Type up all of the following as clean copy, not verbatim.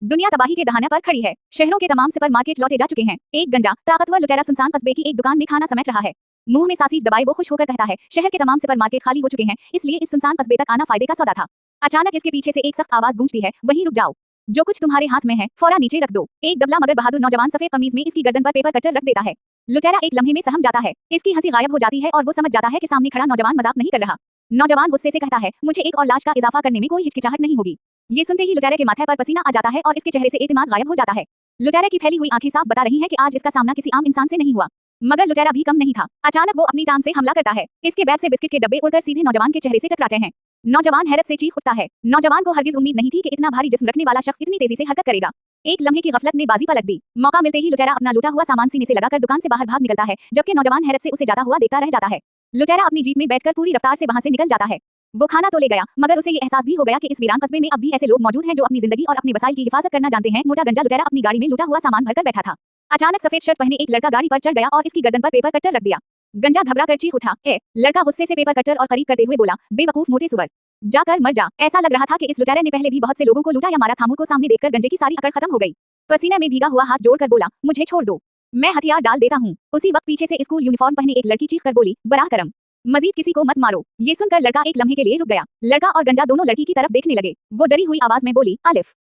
दुनिया तबाही के दहाने पर खड़ी है। शहरों के तमाम सुपरमार्केट लौटे जा चुके हैं। एक गंजा ताकतवर लुटेरा सुनसान कस्बे की एक दुकान में खाना समेट रहा है। मुंह में सासीज दबाए वो खुश होकर कहता है, शहर के तमाम सुपरमार्केट खाली हो चुके हैं, इसलिए इस सुनसान कस्बे तक आना फायदे का सौदा था। अचानक इसके पीछे से एक सख्त आवाज गूंजती है, वहीं रुक जाओ, जो कुछ तुम्हारे हाथ में है फौरन नीचे रख दो। एक दबला मगर बहादुर नौजवान सफेद कमीज में इसकी गर्दन पर पेपर कटर रख देता है। लुटेरा एक लम्हे में सहम जाता है, इसकी हंसी गायब हो जाती है और वो समझ जाता है कि सामने खड़ा नौजवान मजाक नहीं कर रहा। नौजवान गुस्से से कहता है, मुझे एक और लाश का इजाफा करने में कोई हिचकिचाहट नहीं होगी। ये सुनते ही लुटेरे के माथे पर पसीना आ जाता है और इसके चेहरे से एतमाद गायब हो जाता है। लुटेरे की फैली हुई आंखें साफ बता रही हैं कि आज इसका सामना किसी आम इंसान से नहीं हुआ। मगर लुटेरा भी कम नहीं था। अचानक वो अपनी टांग से हमला करता है। इसके बैग से बिस्किट के डब्बे उड़कर सीधे नौजवान के चेहरे से टकराते हैं। नौजवान हैरत से चीख उठता है। नौजवान को हरगिज उम्मीद नहीं थी कि इतना भारी जिस्म रखने वाला शख्स इतनी तेजी से हरकत करेगा। एक लम्हे की गफलत ने बाजी पलट दी। मौका मिलते ही लुटेरा अपना लूटा हुआ सामान सीने से लगाकर दुकान से बाहर भाग निकलता है, जबकि नौजवान हैरत से उसे जाता हुआ देखता रह जाता है। लुटेरा अपनी जीप में बैठकर पूरी रफ्तार से वहां से निकल जाता है। वो खाना तो ले गया, मगर उसे ये एहसास भी हो गया कि इस वीरान कस्बे में अब भी ऐसे लोग मौजूद हैं जो अपनी जिंदगी और अपने वसाइल की हिफाजत करना जानते हैं। मोटा गंजा लुटेरा अपनी गाड़ी में लूटा हुआ सामान भरकर बैठा था। अचानक सफेद शर्ट पहने एक लड़का गाड़ी पर चढ़ गया और इसकी गर्दन पर पेपर कटर रख दिया। गंजा घबरा कर चीख उठा। लड़का गुस्से से पेपर कटर और करीब करते हुए बोला, बेवकूफ मोटे सुअर, जाकर मर जा। ऐसा लग रहा था कि इस लुटेरे ने पहले भी बहुत से लोगों को लूटा या मारा था। मुंह को सामने देखकर गंजे की सारी अकड़ खत्म हो गई। पसीने में भीगा हुआ हाथ जोड़कर बोला, मुझे छोड़ दो, मैं हथियार डाल देता हूँ। उसी वक्त पीछे से स्कूल यूनिफॉर्म पहने एक लड़की चीख कर बोली, बराह करम, मजीद किसी को मत मारो। ये सुनकर लड़का एक लम्हे के लिए रुक गया। लड़का और गंजा दोनों लड़की की तरफ देखने लगे। वो डरी हुई आवाज में बोली, अलिफ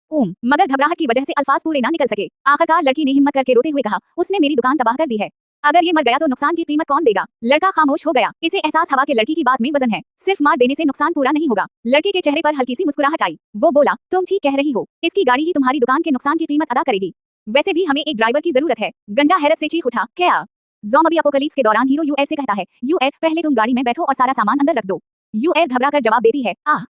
मगर घबराहट की वजह से अल्फाज पूरे ना निकल सके। आखिरकार लड़की ने हिम्मत करके रोते हुए कहा, उसने मेरी दुकान तबाह कर दी है, अगर ये मर गया तो नुकसान की कीमत कौन देगा। लड़का खामोश हो गया। इसे एहसास हवा के लड़की की बात में वजन है, सिर्फ मार देने से नुकसान पूरा नहीं होगा। लड़के के चेहरे पर हल्की सी मुस्कुराहट आई। वो बोला, तुम ठीक कह रही हो, इसकी गाड़ी ही तुम्हारी दुकान के नुकसान की कीमत अदा करेगी। वैसे भी हमें एक ड्राइवर की जरूरत है। गंजा हैरत से चीख उठा, क्या? ज़ॉम्बी अपोकलिप्स के दौरान हीरो यूएल से कहता है, यूएल पहले तुम गाड़ी में बैठो और सारा सामान अंदर रख दो। यूएल घबराकर जवाब देती है,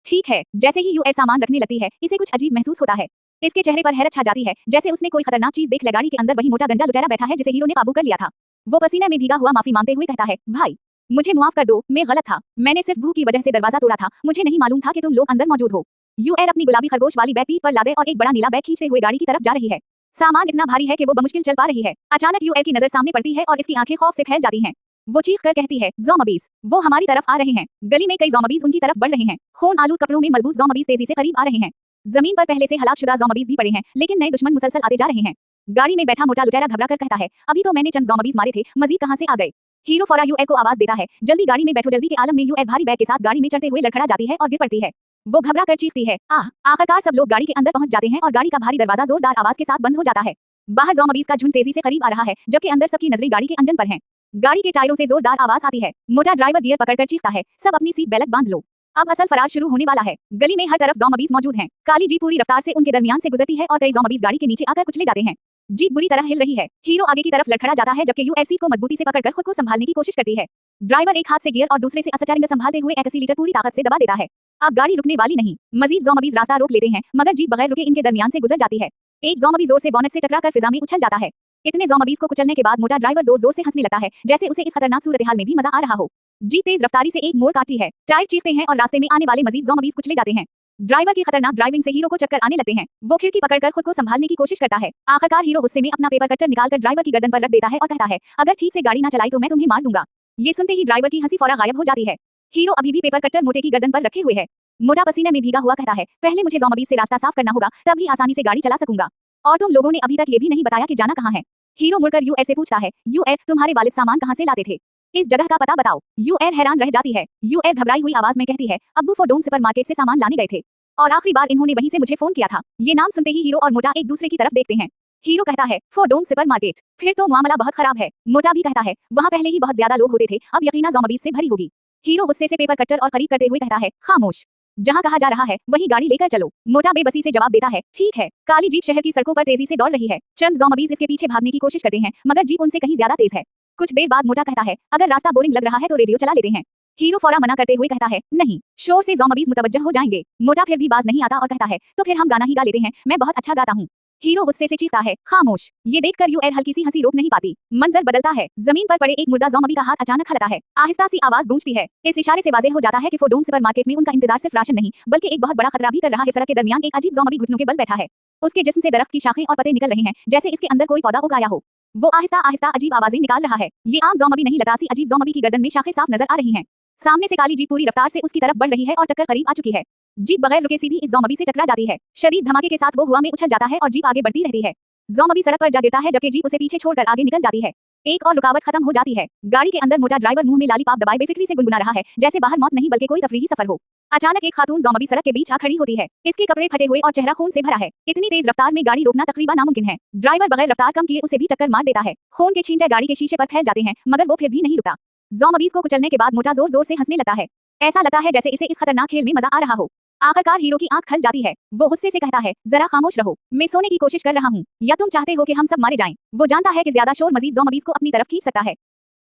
ठीक है। जैसे ही यूएल सामान रखने लगती है, इसे कुछ अजीब महसूस होता है। इसके चेहरे पर हैरत छा जाती है, जैसे उसने कोई खतरनाक चीज देख ली। गाड़ी के अंदर वही मोटा गंजा लुटेरा बैठा है जिसे हीरो ने काबू कर लिया था। वो पसीने में भीगा हुआ माफी मांगते हुए कहता है, भाई मुझे माफ कर दो, मैं गलत था, मैंने सिर्फ भूख की वजह से दरवाजा तोड़ा था, मुझे नहीं मालूम था कि तुम लोग अंदर मौजूद हो। यूएल अपनी गुलाबी खरगोश वाली बैग पीठ पर लादे और एक बड़ा नीला बैग खींचते हुए गाड़ी की तरफ जा रही है। सामान इतना भारी है कि वो बमुश्किल चल पा रही है। अचानक यूएल की नजर सामने पड़ती है और इसकी आंखें खौफ से फैल जाती हैं। वो चीख कर कहती है, ज़ॉम्बीज़, वो हमारी तरफ आ रहे हैं। गली में कई ज़ॉम्बीज़ उनकी तरफ बढ़ रहे हैं। खून आलूद कपड़ों में मलबूस ज़ॉम्बीज़ तेजी से करीब आ रहे हैं। जमीन पर पहले से हलाकशुदा ज़ॉम्बीज़ भी पड़े हैं, लेकिन नए दुश्मन मुसलसल आते जा रहे हैं। गाड़ी में बैठा मोटा लुटेरा घबरा कर कहता है, अभी तो मैंने चंद ज़ॉम्बीज़ मारे थे, मजीद कहां से आ गए। हीरो फौरा यूएल को आवाज देता है, जल्दी गाड़ी में बैठो। जल्दी के आलम में यूएल भारी बैग के साथ गाड़ी में चढ़ते हुए लड़खड़ा जाती है और गिर पड़ती है। वो घबरा कर चीखती है, आखिरकार सब लोग गाड़ी के अंदर पहुंच जाते हैं और गाड़ी का भारी दरवाजा जोरदार आवाज के साथ बंद हो जाता है। बाहर ज़ॉम्बीज़ का झुंड तेजी से करीब आ रहा है, जबकि अंदर सबकी नजरें गाड़ी के इंजन पर हैं। गाड़ी के टायरों से जोरदार आवाज आती है। मोटा ड्राइवर गियर पकड़कर चीखता है, सब अपनी सीट बेल्ट बांध लो, अब असल फरार शुरू होने वाला है। गली में हर तरफ ज़ॉम्बीज़ मौजूद हैं। काली जीप पूरी रफ्तार से उनके दरमियान से गुजरती है और कई ज़ॉम्बीज़ गाड़ी के नीचे आकर कुचले जाते हैं। जीप बुरी तरह हिल रही है। हीरो आगे की तरफ लड़खड़ा जाता है, जबकि यूएल सीट को मजबूती से पकड़कर खुद को संभालने की कोशिश करती है। ड्राइवर एक हाथ से गियर और दूसरे से स्टीयरिंग संभालते हुए एक्सीलरेटर पूरी ताकत से दबा देता है। अब गाड़ी रुकने वाली नहीं। मजीद ज़ॉम्बीज़ रास्ता रोक लेते हैं, मगर जीप बगैर रुके इनके दरमियान से गुजर जाती है। एक ज़ॉम्बी जोर से बोनट से टकराकर फिजा में उछल जाता है। इतने ज़ॉम्बीज़ को कुचलने के बाद मोटा ड्राइवर जोर जोर से हंसने लगता है, जैसे उसे इस खतरनाक सूरत-ए-हाल में भी मजा आ रहा हो। जीप तेज रफ्तारी से एक मोड़ काटती है, टायर चीखते हैं और रास्ते में आने वाले मजीद ज़ॉम्बीज़ कुचले जाते हैं। ड्राइवर की खतरनाक ड्राइविंग से हीरो को चक्कर आने लगते हैं। वो खिड़की पकड़कर खुद को संभालने की कोशिश करता है। आखिरकार हीरो गुस्से में अपना पेपर कटर निकालकर ड्राइवर की गर्दन पर रख देता है और कहता है, अगर ठीक से गाड़ी ना चलाई तो मैं तुम्हें मार दूंगा। ये सुनते ही ड्राइवर की हंसी फौरा गायब हो जाती है। हीरो अभी भी पेपर कटर मोटे की गर्दन पर रखे हुए है। मोटा पसीने में भीगा हुआ कहता है, पहले मुझे ज़ॉम्बीज़ से रास्ता साफ करना होगा, तभी आसानी से गाड़ी चला सकूंगा। और तुम लोगों ने अभी तक ये भी नहीं बताया कि जाना कहाँ है। हीरो मुड़कर यूएल से पूछता है, यूएल तुम्हारे वालिद सामान कहाँ से लाते थे, इस जगह का पता बताओ। यूएल हैरान रह जाती है। यूएल घबराई हुई आवाज में कहती है, अब्बू फोडोंग सुपरमार्केट से सामान लाने गए थे और आखिरी बार इन्होंने वहीं से मुझे फोन किया था। ये नाम सुनते ही हीरो और मोटा एक दूसरे की तरफ देखते हैं। हीरो कहता है, फोडोंग सुपरमार्केट, फिर तो मामला बहुत खराब है। मोटा भी कहता है, वहाँ पहले ही बहुत ज्यादा लोग होते थे, अब यकीनन ज़ॉम्बीज़ से भरी होगी। हीरो गुस्से से पेपर कटर और करीब करते हुए कहता है, खामोश, जहाँ कहा जा रहा है वहीं गाड़ी लेकर चलो। मोटा बेबसी से जवाब देता है, ठीक है। काली जीप शहर की सड़कों पर तेजी से दौड़ रही है। चंद ज़ॉम्बीज़ इसके पीछे भागने की कोशिश करते हैं, मगर जीप उनसे कहीं ज्यादा तेज है। कुछ देर बाद मोटा कहता है, अगर रास्ता बोरिंग लग रहा है तो रेडियो चला लेते हैं। हीरो फौरा मना करते हुए कहता है, नहीं, शोर से ज़ॉम्बीज़ मुतवज्जह हो जाएंगे। मोटा फिर भी बाज नहीं आता और कहता है, तो फिर हम गाना ही गा लेते हैं, मैं बहुत अच्छा गाता हूँ। हीरो गुस्से से चीखता है, खामोश। ये देखकर यूएल हल्की सी हंसी रोक नहीं पाती। मंजर बदलता है। जमीन पर पड़े एक मुर्दा ज़ॉम्बी का हाथ अचानक हलता है। आहिस्ता सी आवाज गूंजती है। इस इशारे से वाज़ेह हो जाता है कि फोडोंग सुपरमार्केट में उनका इंतजार सिर्फ राशन नहीं, बल्कि एक बहुत बड़ा खतरा भी कर रहा है। सड़क के दरमियान एक अजीब ज़ॉम्बी घुटनों के बल बैठा है। उसके जिस्म से दरख्त की शाखें और पत्ते निकल रहे हैं, जैसे इसके अंदर कोई पौधा उगाया हो। वो आहिस्ता आहिस्ता अजीब आवाजें निकाल रहा है। ये आम ज़ॉम्बी नहीं, लतासी अजीब ज़ॉम्बी की गर्दन में शाखें साफ नजर आ रही हैं। सामने से काली जीप पूरी रफ्तार से उसकी तरफ बढ़ रही है और टक्कर करीब आ चुकी है। जीप बगैर रुके सीधी इस ज़ॉम्बी से टकरा जाती है। शदीद धमाके के साथ वो हवा में उछल जाता है और जीप आगे बढ़ती रहती है। ज़ॉम्बी सड़क पर जा गिरता है जबकि जीप उसे पीछे छोड़कर आगे निकल जाती है। एक और रुकावट खत्म हो जाती है। गाड़ी के अंदर मोटा ड्राइवर मुंह में लालीपॉप दबाए बेफिक्री से गुनगुना रहा है, जैसे बाहर मौत नहीं बल्कि कोई तफरीही सफर हो। अचानक एक खातून ज़ॉम्बी सड़क के बीच आ खड़ी होती है। इसके कपड़े फटे हुए और चेहरा खून से भरा है। इतनी तेज रफ्तार में गाड़ी रोकना तकरीबन नामुमकिन है। ड्राइवर बगैर रफ्तार कम किए उसे भी टक्कर मार देता है। खून के छींटे गाड़ी के शीशे पर फैल जाते हैं, मगर वो फिर भी नहीं रुकता। ज़ॉम्बीज़ को कुचलने के बाद मोटा जोर जोर से हंसने लगता है। ऐसा लगता है जैसे इसे इस खतरनाक खेल में मजा आ रहा हो। आखिरकार हीरो की आंख खल जाती है। वो गुस्से से कहता है, जरा खामोश रहो, मैं सोने की कोशिश कर रहा हूँ, या तुम चाहते हो कि हम सब मारे जाएं? वो जानता है कि ज्यादा शोर मजीद ज़ॉम्बीज़ को अपनी तरफ खींच सकता है।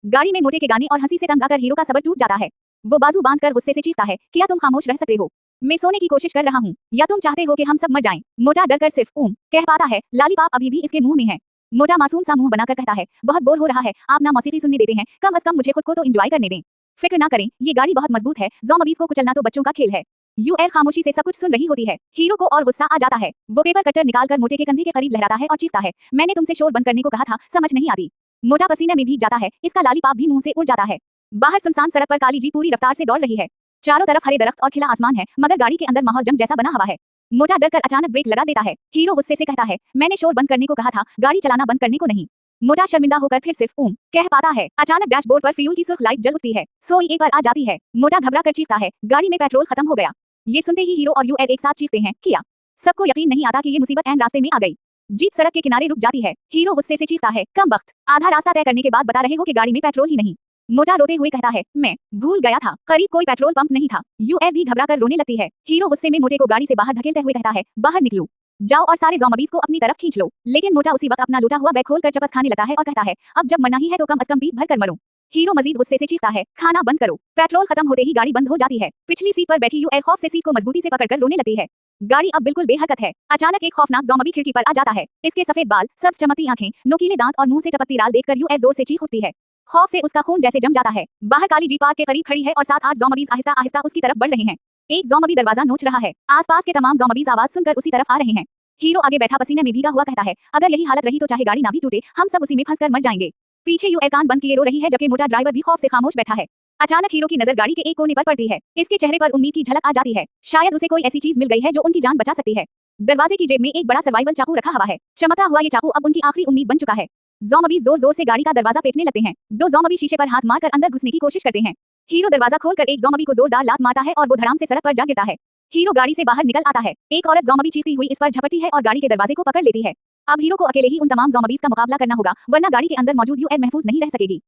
गाड़ी में मोटे के गाने और हंसी से तंग आकर हीरो का सब्र टूट जाता है। वो बाजू बांधकर गुस्से से चीखता है, क्या तुम खामोश रह सकते हो? मैं सोने की कोशिश कर रहा हूँ, या तुम चाहते हो कि हम सब मर जाएं? मोटा डरकर सिर्फ कह पाता है। लालीपॉप अभी भी इसके मुंह में है। मोटा मासूम सा मुंह बनाकर कहता है, बहुत बोर हो रहा है, आप ना मौसीकी सुनने देते हैं, कम अज कम मुझे खुद को तो एंजॉय करने दें। फिक्र ना करें, ये गाड़ी बहुत मजबूत है, ज़ॉम्बीज़ को कुचलना तो बच्चों का खेल है। यूएल खामोशी से सब कुछ सुन रही होती है। हीरो को और गुस्सा आ जाता है। वो पेपर कटर निकालकर मोटे के कंधे के करीब लहराता है और चीखता है, मैंने तुमसे शोर बंद करने को कहा था, समझ नहीं आती। मोटा पसीने में भीग जाता है, इसका लालीपॉप भी मुंह से उड़ जाता है। बाहर सुनसान सड़क पर काली जीप पूरी रफ्तार से दौड़ रही है। चारों तरफ हरे दरख्त और खिला आसमान है, मगर गाड़ी के अंदर माहौल जंग जैसा बना हुआ है। मोटा डरकर अचानक ब्रेक लगा देता है। हीरो गुस्से से कहता है, मैंने शोर बंद करने को कहा था, गाड़ी चलाना बंद करने को नहीं। मोटा शर्मिंदा होकर फिर सिर्फ कह पाता है। अचानक डैशबोर्ड पर फ्यूल की सुर्ख लाइट जल उठती है। सोई पर आ जाती है। मोटा घबरा कर चीखता है, गाड़ी में पेट्रोल खत्म हो गया। ये सुनते ही हीरो और यूएल एक साथ चीखते हैं, किया। सबको यकीन नहीं आता कि ये मुसीबत ऐन रास्ते में आ गई। जीप सड़क के किनारे रुक जाती है। हीरो गुस्से से चीखता है, कम वक्त, आधा रास्ता तय करने के बाद बता रहे हो कि गाड़ी में पेट्रोल ही नहीं। मोटा रोते हुए कहता है, मैं भूल गया था, करीब कोई पेट्रोल पंप नहीं था। यूएल भी घबरा कर रोने लगती है। हीरो गुस्से में मोटे को गाड़ी से बाहर धकेलते हुए कहता है, बाहर निकलो, जाओ और सारे ज़ॉम्बीज़ को अपनी तरफ खींच लो। लेकिन मोटा उसी वक्त अपना लूटा हुआ बैग खोलकर चपस खाने लगता है और कहता है, अब जब मरना ही है तो कम अज कम पीठ भर कर मरो। हीरो मजीद गुस्से से चीखता है, खाना बंद करो। पेट्रोल खत्म होते ही गाड़ी बंद हो जाती है। पिछली सीट पर बैठी यूएल खौफ से सीट को मजबूती से पकड़कर रोने लगती है। गाड़ी अब बिल्कुल बेहरकत है। अचानक एक खौफनाक ज़ॉम्बी खिड़की पर आ जाता है। इसके सफेद बाल, सब्ज चमकती आंखें, नुकीले दांत और मुंह से टपकती लाल देखकर यूएल जोर से चीख उठती है। खौफ से उसका खून जैसे जम जाता है। बाहर काली जीप पार्क के करीब खड़ी है और 7-8 ज़ॉम्बीज़ आहिस्ता आहिस्ता उसकी तरफ बढ़ रहे हैं। एक ज़ॉम्बी दरवाजा नोच रहा है। आसपास के तमाम ज़ॉम्बीज़ आवाज सुनकर उसी तरफ आ रहे हैं। हीरो आगे बैठा पसीने में भीगा हुआ कहता है, अगर यही हालत रही तो चाहे गाड़ी ना भी टूटे, हम सब उसी में फंसकर मर जाएंगे। पीछे यूएल कान बंद किए रो रही है जबकि मोटा ड्राइवर भी खौफ से खामोश बैठा है। अचानक हीरो की नजर गाड़ी के एक कोने पर पड़ती है। इसके चेहरे पर उम्मीद की झलक आ जाती है। शायद उसे कोई ऐसी चीज मिल गई है जो उनकी जान बचा सकती है। दरवाजे की जेब में एक बड़ा सर्वाइवल चाकू रखा हुआ है। चमकता हुआ ये चाकू अब उनकी आखिरी उम्मीद बन चुका है। ज़ॉम्बी जोर जोर से गाड़ी का दरवाजा पीटने लगते हैं। दो ज़ॉम्बी शीशे पर हाथ मारकर अंदर घुसने की कोशिश करते हैं। हीरो दरवाजा खोलकर एक ज़ॉम्बी को जोरदार लात मारता है और वो धड़ाम से सड़क पर जा गिरता है। हीरो गाड़ी से बाहर निकल आता है। एक औरत ज़ॉम्बी चीखती हुई इस पर झपटी है और गाड़ी के दरवाजे को पकड़ लेती है। अब हीरो को अकेले ही उन तमाम ज़ॉम्बीज़ का मुकाबला करना होगा, वरना गाड़ी के अंदर मौजूद यूएल महफूज नहीं रह सकेगी।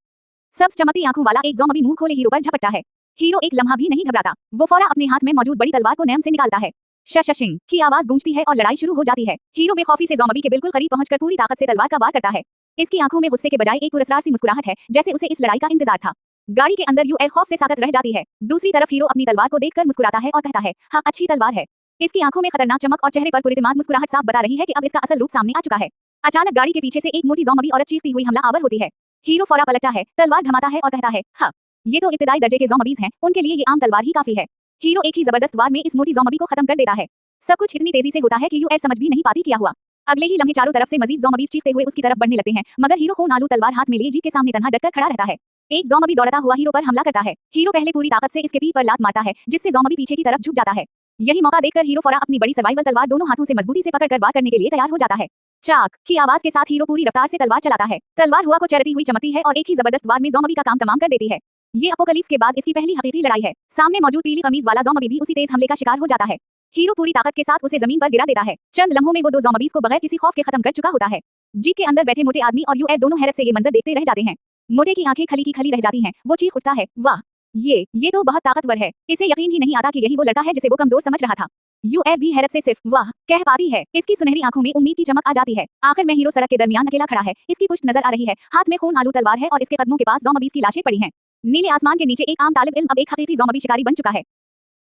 सब चमकती आंखों वाला एक ज़ॉम्बी मुंह खोले हीरो पर झपटता है। हीरो एक लम्हा भी नहीं घबराता। वो फौरन अपने हाथ में मौजूद बड़ी तलवार को नैम से निकालता है। शशिंग की आवाज गूंजती है और लड़ाई शुरू हो जाती है। हीरो बेखौफी से ज़ॉम्बी के बिल्कुल करीब पहुंचकर पूरी ताकत से तलवार का वार करता है। इसकी आंखों में गुस्से के बजाय एक पुरस्कार सी मुस्कुराहट है, जैसे उसे इस लड़ाई का इंतजार था। गाड़ी के अंदर यूएल खौफ से साकत रह जाती है। दूसरी तरफ हीरो अपनी तलवार को देखकर मुस्कुराता है और कहता है, हाँ अच्छी तलवार है। इसकी आंखों में खतरनाक चमक और चेहरे पर पुरस्कार मुस्कुराहट साफ बता रही है कि अब इसका असल रूप सामने आ चुका है। अचानक गाड़ी के पीछे से एक मोटी ज़ॉम्बी औरत चीखती हुई हमला आवर होती है। हीरो फौरन पलटता है, तलवार घुमाता है और कहता है, हाँ ये तो इब्तिदाई दर्जे के ज़ॉम्बीज़ हैं, उनके लिए ये आम तलवार ही काफी है। हीरो एक ही जबरदस्त वार में इस मोटी ज़ॉम्बी को खत्म कर देता है। सब कुछ इतनी तेजी से होता है कि यूएल समझ भी नहीं पाती क्या हुआ। अगले ही लम्हे चारों तरफ से मजीद ज़ॉम्बीज़ चीखते हुए उसकी तरफ बढ़ने लगते हैं, मगर हीरो खून आलू तलवार हाथ में लिए जीप के सामने तन्हा डटकर खड़ा रहता है। एक ज़ॉम्बी दौड़ता हुआ हीरो पर हमला करता है। हीरो पहले पूरी ताकत से इसके पीठ पर लात मारता है, जिससे ज़ॉम्बी पीछे की तरफ झुक जाता है। यही मौका देखकर हीरो फौरन अपनी बड़ी सर्वाइवल तलवार दोनों हाथों से मजबूती से पकड़कर वार करने के लिए तैयार हो जाता है। चाक की आवाज के साथ हीरो पूरी रफ्तार से तलवार चलाता है। तलवार हुआ को चरती हुई चमकती है और एक ही जबरदस्त वार में ज़ॉम्बी का काम तमाम कर देती है। ये अपोकलिप्स के बाद इसकी पहली हकीकी लड़ाई है। सामने मौजूद पीली कमीज वाला ज़ॉम्बी भी उसी तेज हमले का शिकार हो जाता है। हीरो पूरी ताकत के साथ उसे जमीन पर गिरा देता है। चंद लम्हों में वो दो ज़ॉम्बीज़ को बगैर किसी खौफ के खत्म कर चुका होता है। जीप के अंदर बैठे मोटे आदमी और यूएल दोनों हैरत से ये मंजर देखते रह जाते हैं। मोटे की आंखें खली की खली रह जाती हैं। वो चीख उठता है, वाह ये तो बहुत ताकतवर है। इसे यकीन ही नहीं आता कि यही वो लड़का है जिसे वो कमजोर समझ रहा था। यूएल भी हैरत से सिर्फ वाह कह पाती है। इसकी सुनहरी आंखों में उम्मीद की चमक आ जाती है। आखिर में हीरो सड़क के दरमियान अकेला खड़ा है। इसकी पुश्त नजर आ रही है, हाथ में खून आलू तलवार है और इसके कदमों के पास ज़ॉम्बीज़ की लाशें पड़ी हैं। नीले आसमान के नीचे एक आम तालिब इल्म अब एक हकीकी ज़ॉम्बी शिकारी बन चुका है।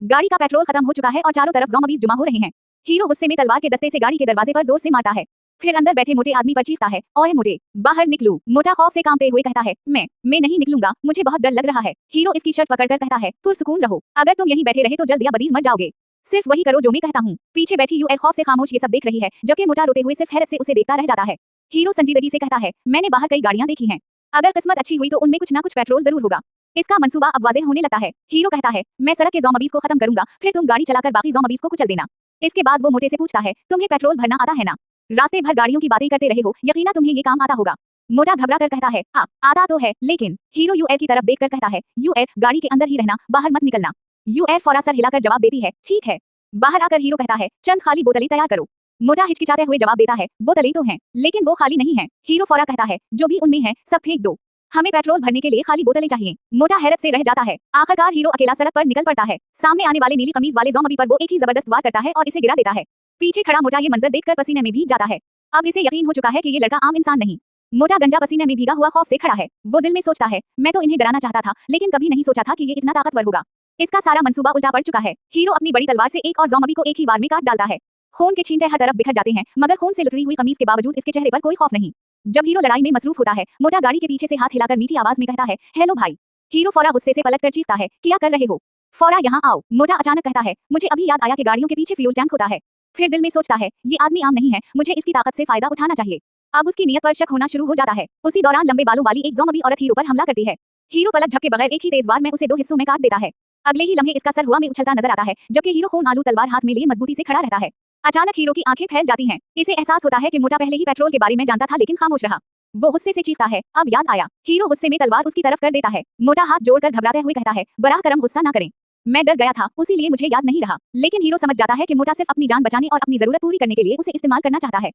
गाड़ी का पेट्रोल खत्म हो चुका है और चारों तरफ ज़ॉम्बीज़ जमा हो रहे हैं। हीरो गुस्से में तलवार के दस्ते से गाड़ी के दरवाजे पर जोर से मारता है। फिर अंदर बैठे मोटे आदमी पर चीखता है, ओए मोटे, बाहर निकलो। मोटा खौफ से कांपते हुए कहता है, मैं नहीं निकलूंगा, मुझे बहुत डर लग रहा है। हीरो इसकी शर्ट पकड़कर कहता है, पुरसुकून रहो, अगर तुम यहीं बैठे रहे तो जल्द या बदीर मर जाओगे। सिर्फ वही करो जो मैं कहता हूँ। पीछे बैठी यूएल खौफ से खामोश ये सब देख रही है, जबकि मोटा रोते हुए सिर्फ हैरत से उसे देखता रह जाता है। हीरो संजीदगी से कहता है, मैंने बाहर कई गाड़ियां देखी हैं, अगर किस्मत अच्छी हुई तो उनमें कुछ ना कुछ पेट्रोल जरूर होगा। इसका मंसूबा अब वाज़ेह होने लगता है। हीरो कहता है, मैं सड़क के ज़ॉम्बीज़ को खत्म करूंगा, फिर तुम गाड़ी चलाकर बाकी ज़ॉम्बीज़ को कुचल देना। इसके बाद वो मोटे से पूछता है, तुम्हें पेट्रोल भरना आता है ना? रास्ते भर गाड़ियों की बातें करते रहे हो, यकीनन तुम्हें ये काम आता होगा। मोटा घबरा कर कहता है, हाँ आता तो है, लेकिन हीरो यूएल की तरफ देखकर कहता है, यूएल गाड़ी के अंदर ही रहना, बाहर मत निकलना। यूएल फौरा सर हिलाकर जवाब देती है, ठीक है। बाहर आकर हीरो कहता है, चंद खाली बोतलें तैयार करो। मोटा हिचकिचाते हुए जवाब देता है, बोतलें तो हैं, लेकिन वो खाली नहीं है। हीरो फौरा कहता है, जो भी उनमें है सब फेंक दो, हमें पेट्रोल भरने के लिए खाली बोतलें चाहिए। मोटा हैरत से रह जाता है। आखिरकार हीरो अकेला सड़क पर निकल पड़ता है। सामने आने वाले नीली कमीज वाले ज़ॉम्बी पर वो एक ही जबरदस्त वार करता है और इसे गिरा देता है। पीछे खड़ा मोटा ये मंजर देखकर पसीने में भीग जाता है। अब इसे यकीन हो चुका है कि ये लड़का आम इंसान नहीं। मोटा गंजा पसीने में भीगा हुआ खौफ से खड़ा है। वो दिल में सोचता है, मैं तो इन्हें डराना चाहता था, लेकिन कभी नहीं सोचा था कि ये इतना ताकतवर होगा। इसका सारा मंसूबा उल्टा पड़ चुका है। हीरो अपनी बड़ी तलवार से एक और ज़ॉम्बी को एक ही वार में काट डालता है। खून के छींटे हर तरफ बिखर जाते हैं, मगर खून से लुथड़ी हुई कमीज के बावजूद इसके चेहरे पर कोई खौफ नहीं। जब हीरो लड़ाई में मसरूफ होता है, मोटा गाड़ी के पीछे से हाथ हिलाकर मीठी आवाज में कहता है, हेलो भाई। हीरो फौरा गुस्से से पलट कर चीखता है, क्या कर रहे हो? फौरा यहाँ आओ। मोटा अचानक कहता है, मुझे अभी याद आया कि गाड़ियों के पीछे फ्यूल टैंक होता है। फिर दिल में सोचता है, ये आदमी आम नहीं है, मुझे इसकी ताकत से फायदा उठाना चाहिए। अब उसकी नीयत पर शक होना शुरू हो जाता है। उसी दौरान लंबे बालों वाली एक ज़ॉम्बी औरत हीरो पर हमला करती है। हीरो पलक झपके बगैर एक ही तेज वार में उसे दो हिस्सों में काट देता है। अगले ही लम्हे इसका सर हवा में उछलता नजर आता है, जबकि हीरो खून आलू तलवार हाथ में लिए मजबूती से खड़ा रहता है। अचानक हीरो की आंखें फैल जाती हैं। इसे एहसास होता है कि मोटा पहले ही पेट्रोल के बारे में जानता था, लेकिन खामोश रहा। वो गुस्से से चीखता है, अब याद आया। हीरो गुस्से में तलवार उसकी तरफ कर देता है। मोटा हाथ जोड़कर घबराते हुए कहता है, बराह करम गुस्सा ना करें, मैं डर गया था, उसीलिए मुझे याद नहीं रहा। लेकिन हीरो समझ जाता है कि मोटा सिर्फ अपनी जान बचाने और अपनी जरूरत पूरी करने के लिए उसे इस्तेमाल करना चाहता है।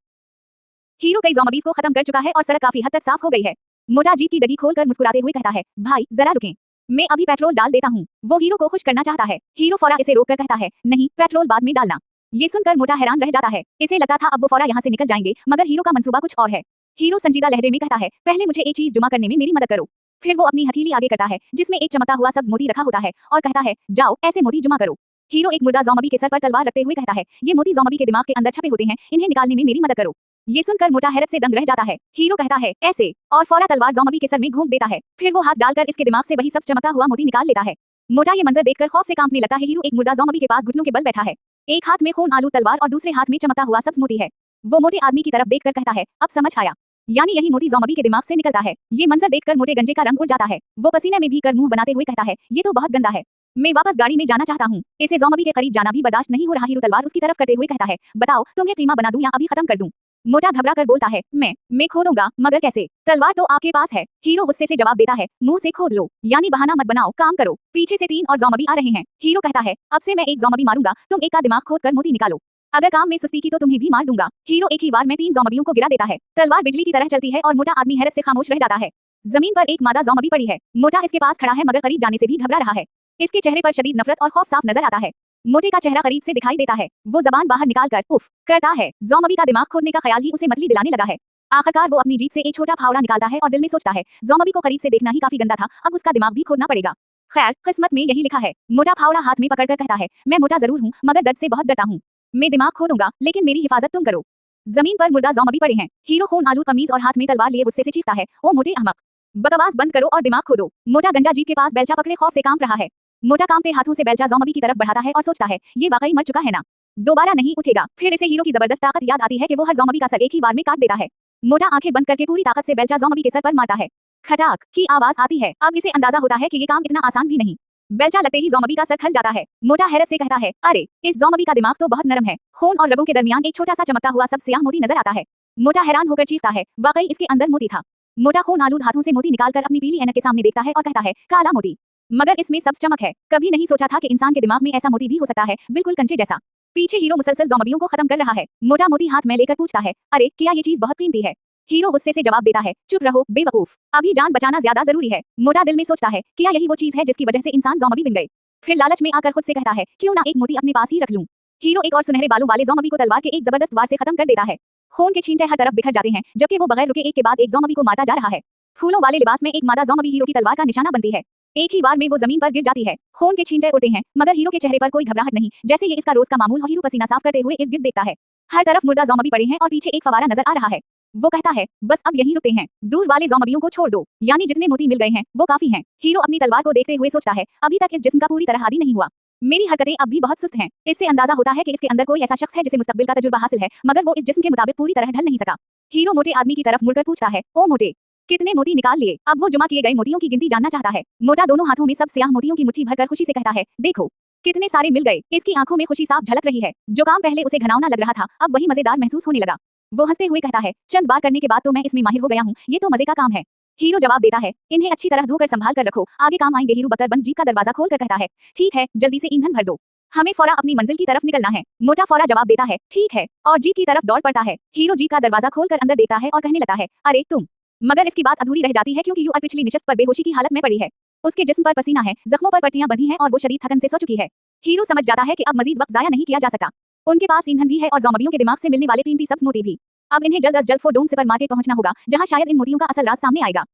हीरो कई ज़ॉम्बीज़ को खत्म कर चुका है और सड़क काफी हद तक साफ हो गई है। मोटा जीप की डगी खोलकर मुस्कुराते हुए कहता है, भाई जरा रुकें, मैं अभी पेट्रोल डाल देता हूँ। वो हीरो को खुश करना चाहता है। हीरो फौरा इसे रोककर कहता है, नहीं, पेट्रोल बाद में डालना। ये सुनकर मोटा हैरान रह जाता है। इसे लगता था अब वो फौरा यहाँ से निकल जाएंगे, मगर हीरो का मंसूबा कुछ और है। हीरो संजीदा लहजे में कहता है, पहले मुझे एक चीज जुमा करने में मेरी मदद करो। फिर वो अपनी हथेली आगे करता है, जिसमें एक चमकता हुआ सब्ज मोती रखा होता है, और कहता है, जाओ ऐसे मोती जुमा करो। हीरो एक मुर्दा ज़ॉम्बी के सर पर तलवार रखते हुए कहता है, ये मोती ज़ॉम्बी के दिमाग के अंदर छपे होते हैं, इन्हें निकालने में मेरी मदद करो। ये सुनकर मोटा हैरत से दंग रह जाता है। हीरो कहता है, ऐसे, और फौरा तलवार ज़ॉम्बी के सर में घोंप देता है। फिर वो हाथ डालकर इसके दिमाग से वही सब चमकता हुआ मोती निकाल लेता है। मोटा ये मंजर देखकर खौफ से कांपने लगता है। हीरो एक मुर्दा ज़ॉम्बी के पास घुटनों के बल बैठा है। एक हाथ में खून आलू तलवार और दूसरे हाथ में चमकता हुआ सब्ज मोती है। वो मोटे आदमी की तरफ देखकर कहता है, अब समझ आया, यानी यही मोती ज़ॉम्बी के दिमाग से निकलता है। ये मंजर देखकर मोटे गंजे का रंग उड़ जाता है। वो पसीने में भीगकर मुंह बनाते हुए कहता है, ये तो बहुत गंदा है, मैं वापस गाड़ी में जाना चाहता हूँ। इसे ज़ॉम्बी के करीब जाना भी बर्दाश्त नहीं हो रहा। हीरो तलवार उसकी तरफ करते हुए कहता है, बताओ तुम्हें कीमा बना दूं या अभी खत्म कर दूं? मोटा घबरा कर बोलता है, मैं खो दूंगा, मगर कैसे? तलवार तो आपके पास है। हीरो गुस्से से जवाब देता है, मुंह से खोद लो, यानी बहाना मत बनाओ, काम करो। पीछे से 3 और ज़ॉम्बी आ रहे हैं। हीरो कहता है, अब से मैं एक ज़ॉम्बी मारूंगा, तुम एक का दिमाग खोद कर मोती निकालो। अगर काम में सुस्ती की तो तुम्हें भी मार दूंगा। हीरो एक ही बार में 3 ज़ॉम्बियों को गिरा देता है। तलवार बिजली की तरह चलती है और मोटा आदमी हैरत से खामोश रह जाता है। जमीन पर एक मादा ज़ॉम्बी पड़ी है। मोटा इसके पास खड़ा है, मगर करीब जाने से भी घबरा रहा है। इसके चेहरे पर शदीद नफरत और खौफ साफ नजर आता है। मोटे का चेहरा करीब से दिखाई देता है। वो जबान बाहर निकालकर उफ करता है। ज़ॉम्बी का दिमाग खोदने का ख्याल ही उसे मतली दिलाने लगा है। आखिरकार वो अपनी जीभ से एक छोटा फावड़ा निकालता है और दिल में सोचता है, ज़ॉम्बी को करीब से देखना ही काफी गंदा था, अब उसका दिमाग भी खोदना पड़ेगा। खैर, किस्मत में यही लिखा है। मोटा फावड़ा हाथ में पकड़कर कहता है, मैं मोटा जरूर हूँ, मगर दर्द से बहुत डरता हूँ। मैं दिमाग खोदूंगा, लेकिन मेरी हिफाजत तुम करो। जमीन पर मुर्दा ज़ॉम्बी पड़े हैं। हीरो खून आलू कमीज और हाथ में तलवार लिए गुस्से से चीखता है, ओ मोटे अहमक, बकवास बंद करो और दिमाग खोदो। मोटा गंजा जीप के पास बेलचा पकड़े खौफ से कांप रहा है। मोटा कांपते हाथों से बेलचा ज़ॉम्बी की तरफ बढ़ाता है और सोचता है, ये वाकई मर चुका है ना, दोबारा नहीं उठेगा। फिर इसे हीरो की जबरदस्त ताकत याद आती है कि वो हर ज़ॉम्बी का सर एक ही बार में काट देता है। मोटा आंखें बंद करके पूरी ताकत से बेलचा ज़ॉम्बी के सर पर मारता है। खटाक की आवाज आती है। अब इसे अंदाजा होता है कि ये काम इतना आसान भी नहीं। बेलचा लगते ही ज़ॉम्बी का सर खल जाता है। मोटा हैरत से कहता है, अरे, इस ज़ॉम्बी का दिमाग तो बहुत नरम है। खून और रगों के दरमियान एक छोटा सा चमकता हुआ सब सियाह मोती नजर आता है। मोटा हैरान होकर चीखता है, वाकई इसके अंदर मोती था। मोटा खून आलूद हाथों से मोती निकालकर अपनी पीली ऐनक के सामने देखता है और कहता है, काला मोती, मगर इसमें सब चमक है। कभी नहीं सोचा था कि इंसान के दिमाग में ऐसा मोती भी हो सकता है, बिल्कुल कंचे जैसा। पीछे हीरो मुसलसल ज़ॉम्बियों को खत्म कर रहा है। मोटा मोती हाथ में लेकर पूछता है, अरे, क्या ये चीज बहुत कीमती है? हीरो गुस्से से जवाब देता है, चुप रहो बेवकूफ, अभी जान बचाना ज्यादा जरूरी है। मोटा दिल में सोचता है, क्या यही वो चीज है जिसकी वजह से इंसान ज़ॉम्बी बन गए? फिर लालच में आकर खुद से कहता है, क्यों ना एक मोती अपने पास ही रख लूं। हीरो एक और सुनहरे बालों वाले ज़ॉम्बी को तलवार के एक जबरदस्त वार से खत्म कर देता है। खून के छींटे हर तरफ बिखर जाते हैं, जबकि वो बगैर रुके एक के बाद एक ज़ॉम्बी को मारता जा रहा है। फूलों वाले लिबास में एक मादा ज़ॉम्बी हीरो की तलवार का निशाना बनती है। एक ही बार में वो जमीन पर गिर जाती है। खून के छींटे उड़ते हैं, मगर हीरो के चेहरे पर कोई घबराहट नहीं, जैसे ये इसका रोज का मामूल हो। हीरो पसीना साफ करते हुए इर्द गिर्द देखता है। हर तरफ मुर्दा ज़ॉम्बी पड़े हैं और पीछे एक फवारा नजर आ रहा है। वो कहता है, बस अब यहीं रुकते हैं, दूर वाले ज़ॉम्बियों को छोड़ दो, यानी जितने मोती मिल गए हैं वो काफी हैं। हीरो अपनी तलवार को देखते हुए सोचता है, अभी तक इस जिस्म का पूरी तरह आदी नहीं हुआ, मेरी हरकतें अब भी बहुत सुस्त हैं। इससे अंदाजा होता है कि इसके अंदर कोई ऐसा शख्स है जिसे मुस्तकबिल का तजुर्बा हासिल है, मगर वो इस जिस्म के मुताबिक पूरी तरह ढल नहीं सका। हीरो मोटे आदमी की तरफ मुड़कर पूछता है, ओ मोटे, कितने मोती निकाल लिए। अब वो जमा किए गए मोतियों की गिनती जानना चाहता है। मोटा दोनों हाथों में सब स्याह मोतियों की मुट्ठी भरकर खुशी से कहता है, देखो कितने सारे मिल गए। इसकी आंखों में खुशी साफ झलक रही है। जो काम पहले उसे घिनौना लग रहा था, अब वही मजेदार महसूस होने लगा। वो हंसते हुए कहता है, चंद बार करने के बाद तो मैं इसमें माहिर हो गया हूँ, ये तो मजे का काम है। हीरो जवाब देता है, इन्हें अच्छी तरह धोकर संभाल कर रखो, आगे काम आएंगे। हीरो बतरबंद जीप का दरवाजा खोलकर कहता है, ठीक है, जल्दी से ईंधन भर दो, हमें फौरा अपनी मंजिल की तरफ निकलना है। मोटा फौरा जवाब देता है, ठीक है, और जीप की तरफ दौड़ पड़ता है। हीरो जीप का दरवाजा खोलकर अंदर देखता है और कहने लगता है, अरे तुम। मगर इसकी बात अधूरी रह जाती है क्योंकि यूआर पिछली निशस्त पर बेहोशी की हालत में पड़ी है। उसके जिस्म पर पसीना है, जख्मों पर पट्टियां बंधी हैं और वो शरीर थकन से सो चुकी है। हीरो समझ जाता है कि अब मजीद वक्त जाया नहीं किया जा सकता। उनके पास ईंधन भी है और ज़ॉम्बियों के दिमाग से मिलने वाले कीमती सब्ज मोती भी। अब इन्हें जल्द अज जल्द फोडोंग सुपरमार्केट पहुंचना होगा, जहां शायद इन मोतियों का असल राज सामने आएगा।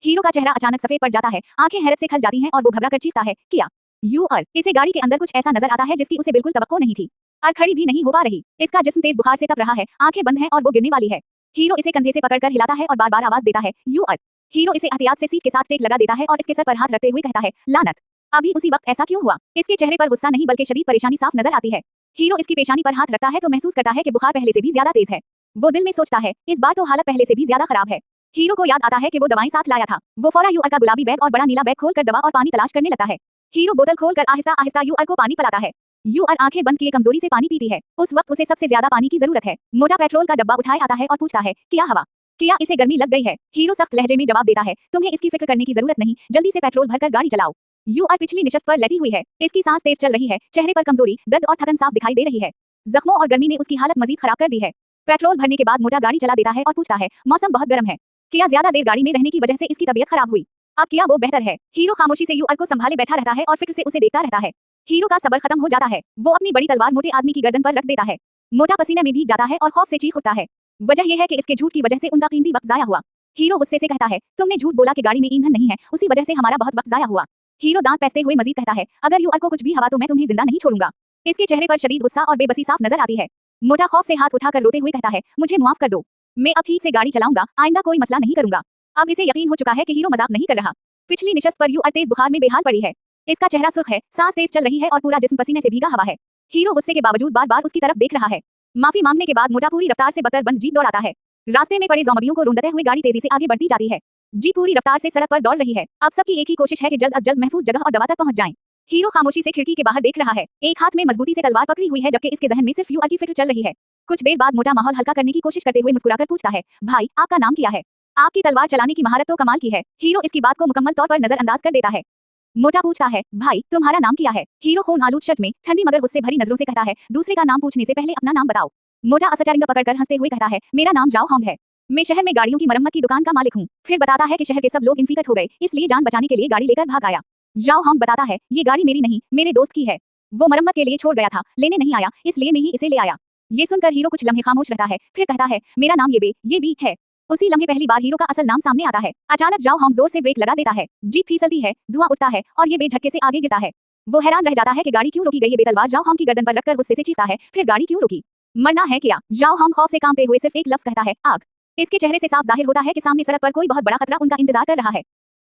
हीरो का चेहरा अचानक सफेद पड़ जाता है, आंखें हैरत से खल जाती हैं और वो घबरा कर चीखता है, क्या? यूआर। इसे गाड़ी के अंदर कुछ ऐसा नजर आता है जिसकी उसे बिल्कुल तवक्को नहीं थी। और खड़ी भी नहीं हो पा रही। इसका जिस्म तेज बुखार से तप रहा है, आंखें बंद हैं और वो गिरने वाली है। हीरो इसे कंधे से पकड़कर हिलाता है और बार बार आवाज देता है, यूआर। हीरो इसे एहतियात से सीट के साथ टेक लगा देता है और इसके सर पर हाथ रखते हुए कहता है, लानत। अभी उसी वक्त ऐसा क्यों हुआ? इसके चेहरे पर गुस्सा नहीं बल्कि शदीद परेशानी साफ नजर आती है। हीरो इसकी पेशानी पर हाथ रखता है तो महसूस करता है कि बुखार पहले से भी ज्यादा तेज है। वो दिल में सोचता है, इस बार तो हालत पहले से भी ज्यादा खराब है। हीरो को याद आता है कि वो दवाएं साथ लाया था। वो फौरा यूआर का गुलाबी बैग और बड़ा नीला बैग खोलकर दवा और पानी तलाश करने लगता है। हीरो बोतल खोलकर आहिस्ता आहिस्ता यूआर को पानी पिलाता है। यूआर आंखें बंद किए कमजोरी से पानी पीती है। उस वक्त उसे सबसे ज्यादा पानी की जरूरत है। मोटा पेट्रोल का डब्बा उठाए आता है और पूछता है, क्या हवा? क्या इसे गर्मी लग गई है? हीरो सख्त लहजे में जवाब देता है, तुम्हें इसकी फिक्र करने की जरूरत नहीं, जल्दी से पेट्रोल भरकर गाड़ी चलाओ। यूआर पिछली निशस्त पर लेटी हुई है। इसकी सांस तेज चल रही है, चेहरे पर कमजोरी, दर्द और थकन साफ दिखाई दे रही है। जख्मों और गर्मी ने उसकी हालत मजीद खराब कर दी है। पेट्रोल भरने के बाद मोटा गाड़ी चला देता है और पूछता है, मौसम बहुत गर्म है, क्या ज्यादा देर गाड़ी में रहने की वजह से इसकी तबीयत खराब हुई? अब क्या वो बेहतर है? हीरो खामोशी से यूआर को संभाले बैठा रहता है और फिक्र से उसे देखता रहता है। हीरो का सब्र खत्म हो जाता है। वो अपनी बड़ी तलवार मोटे आदमी की गर्दन पर रख देता है। मोटा पसीने में भीग जाता है और खौफ से चीख उठता है। वजह यह है कि इसके झूठ की वजह से उनका कीमती वक्त जाया हुआ। हीरो गुस्से से कहता है, तुमने झूठ बोला कि गाड़ी में ईंधन नहीं है, उसी वजह से हमारा बहुत वक्त जाया हुआ। हीरो दांत पैसते हुए मजीद कहता है, अगर यूआर को कुछ भी हवा तो मैं तुम्हें जिंदा नहीं छोड़ूंगा। इसके चेहरे पर शदीद गुस्सा और बेबसी साफ नजर आती है। मोटा खौफ से हाथ उठाकर रोते हुए कहता है, मुझे माफ कर दो, मैं अब ठीक से गाड़ी चलाऊंगा, आइंदा कोई मसला नहीं करूंगा। अब इसे यकीन हो चुका है कि हीरो मजाक नहीं कर रहा। पिछली निशस्त पर यूआर तेज बुखार में बेहाल पड़ी है। इसका चेहरा सुर्ख है, सांस तेज चल रही है और पूरा जिस्म पसीने से भीगा हवा है। हीरो गुस्से के बावजूद बार बार उसकी तरफ देख रहा है। माफी मांगने के बाद मोटा पूरी रफ्तार से बतरबंद जीप दौड़ाता है। रास्ते में पड़े ज़ॉम्बियों को ढूंढते हुए गाड़ी तेजी से आगे बढ़ती जाती है। जीप पूरी रफ्तार से सड़क पर दौड़ रही है। अब सबकी एक ही कोशिश है कि जल्द अज जल्द महफूज जगह और दवा तक पहुंच जाएं। हीरो खामोशी से खिड़की के बाहर देख रहा है। एक हाथ में मजबूती से तलवार पकड़ी हुई है जबकि इसके जहन में सिर्फ यूआर की फिक्र चल रही है। कुछ देर बाद मोटा माहौल हल्का करने की कोशिश करते हुए मुस्कुराकर पूछता है, भाई आपका नाम क्या है? आपकी तलवार चलाने की महारत तो कमाल की है। हीरो इसकी बात को मुकम्मल तौर पर नजरअंदाज कर देता है। मोटा पूछता है, भाई तुम्हारा नाम क्या है? हीरो खून आलूद शर्ट में ठंडी मगर गुस्से भरी नजरों से कहता है, दूसरे का नाम पूछने से पहले अपना नाम बताओ। मोटा असचारिंग पकड़कर हंसते हुए कहता है, मेरा नाम जाओ होंग है, मैं शहर में गाड़ियों की मरम्मत की दुकान का मालिक हूँ। फिर बताता है कि शहर के सब लोग इन्फिकट हो गए, इसलिए जान बचाने के लिए गाड़ी लेकर भाग आया। जाओ होंग बताता है, ये गाड़ी मेरी नहीं, मेरे दोस्त की है, वो मरम्मत के लिए छोड़ गया था, लेने नहीं आया, इसलिए मैं ही इसे ले आया। ये सुनकर हीरो कुछ लम्हे खामोश रहता है, फिर कहता है, मेरा नाम ये बी है। उसी लम्हे पहली बार हीरो का असल नाम सामने आता है। अचानक जाओ होंग जोर से ब्रेक लगा देता है, जीप फिसलती है, धुआं उठता है और ये बेझटके से आगे गिरता है। वो हैरान रह जाता है कि गाड़ी क्यों रोकी गई। बेतलवार जाओ होंग की गर्दन पर रखकर गुस्से से चीखता है, फिर गाड़ी क्यों रुकी? मरना है क्या? जाओ होंग खौफ से कांपते हुए सिर्फ एक लफ्ज कहता है, आग। इसके चेहरे से साफ जाहिर होता है कि सामने सड़क पर कोई बहुत बड़ा खतरा उनका इंतजार कर रहा है।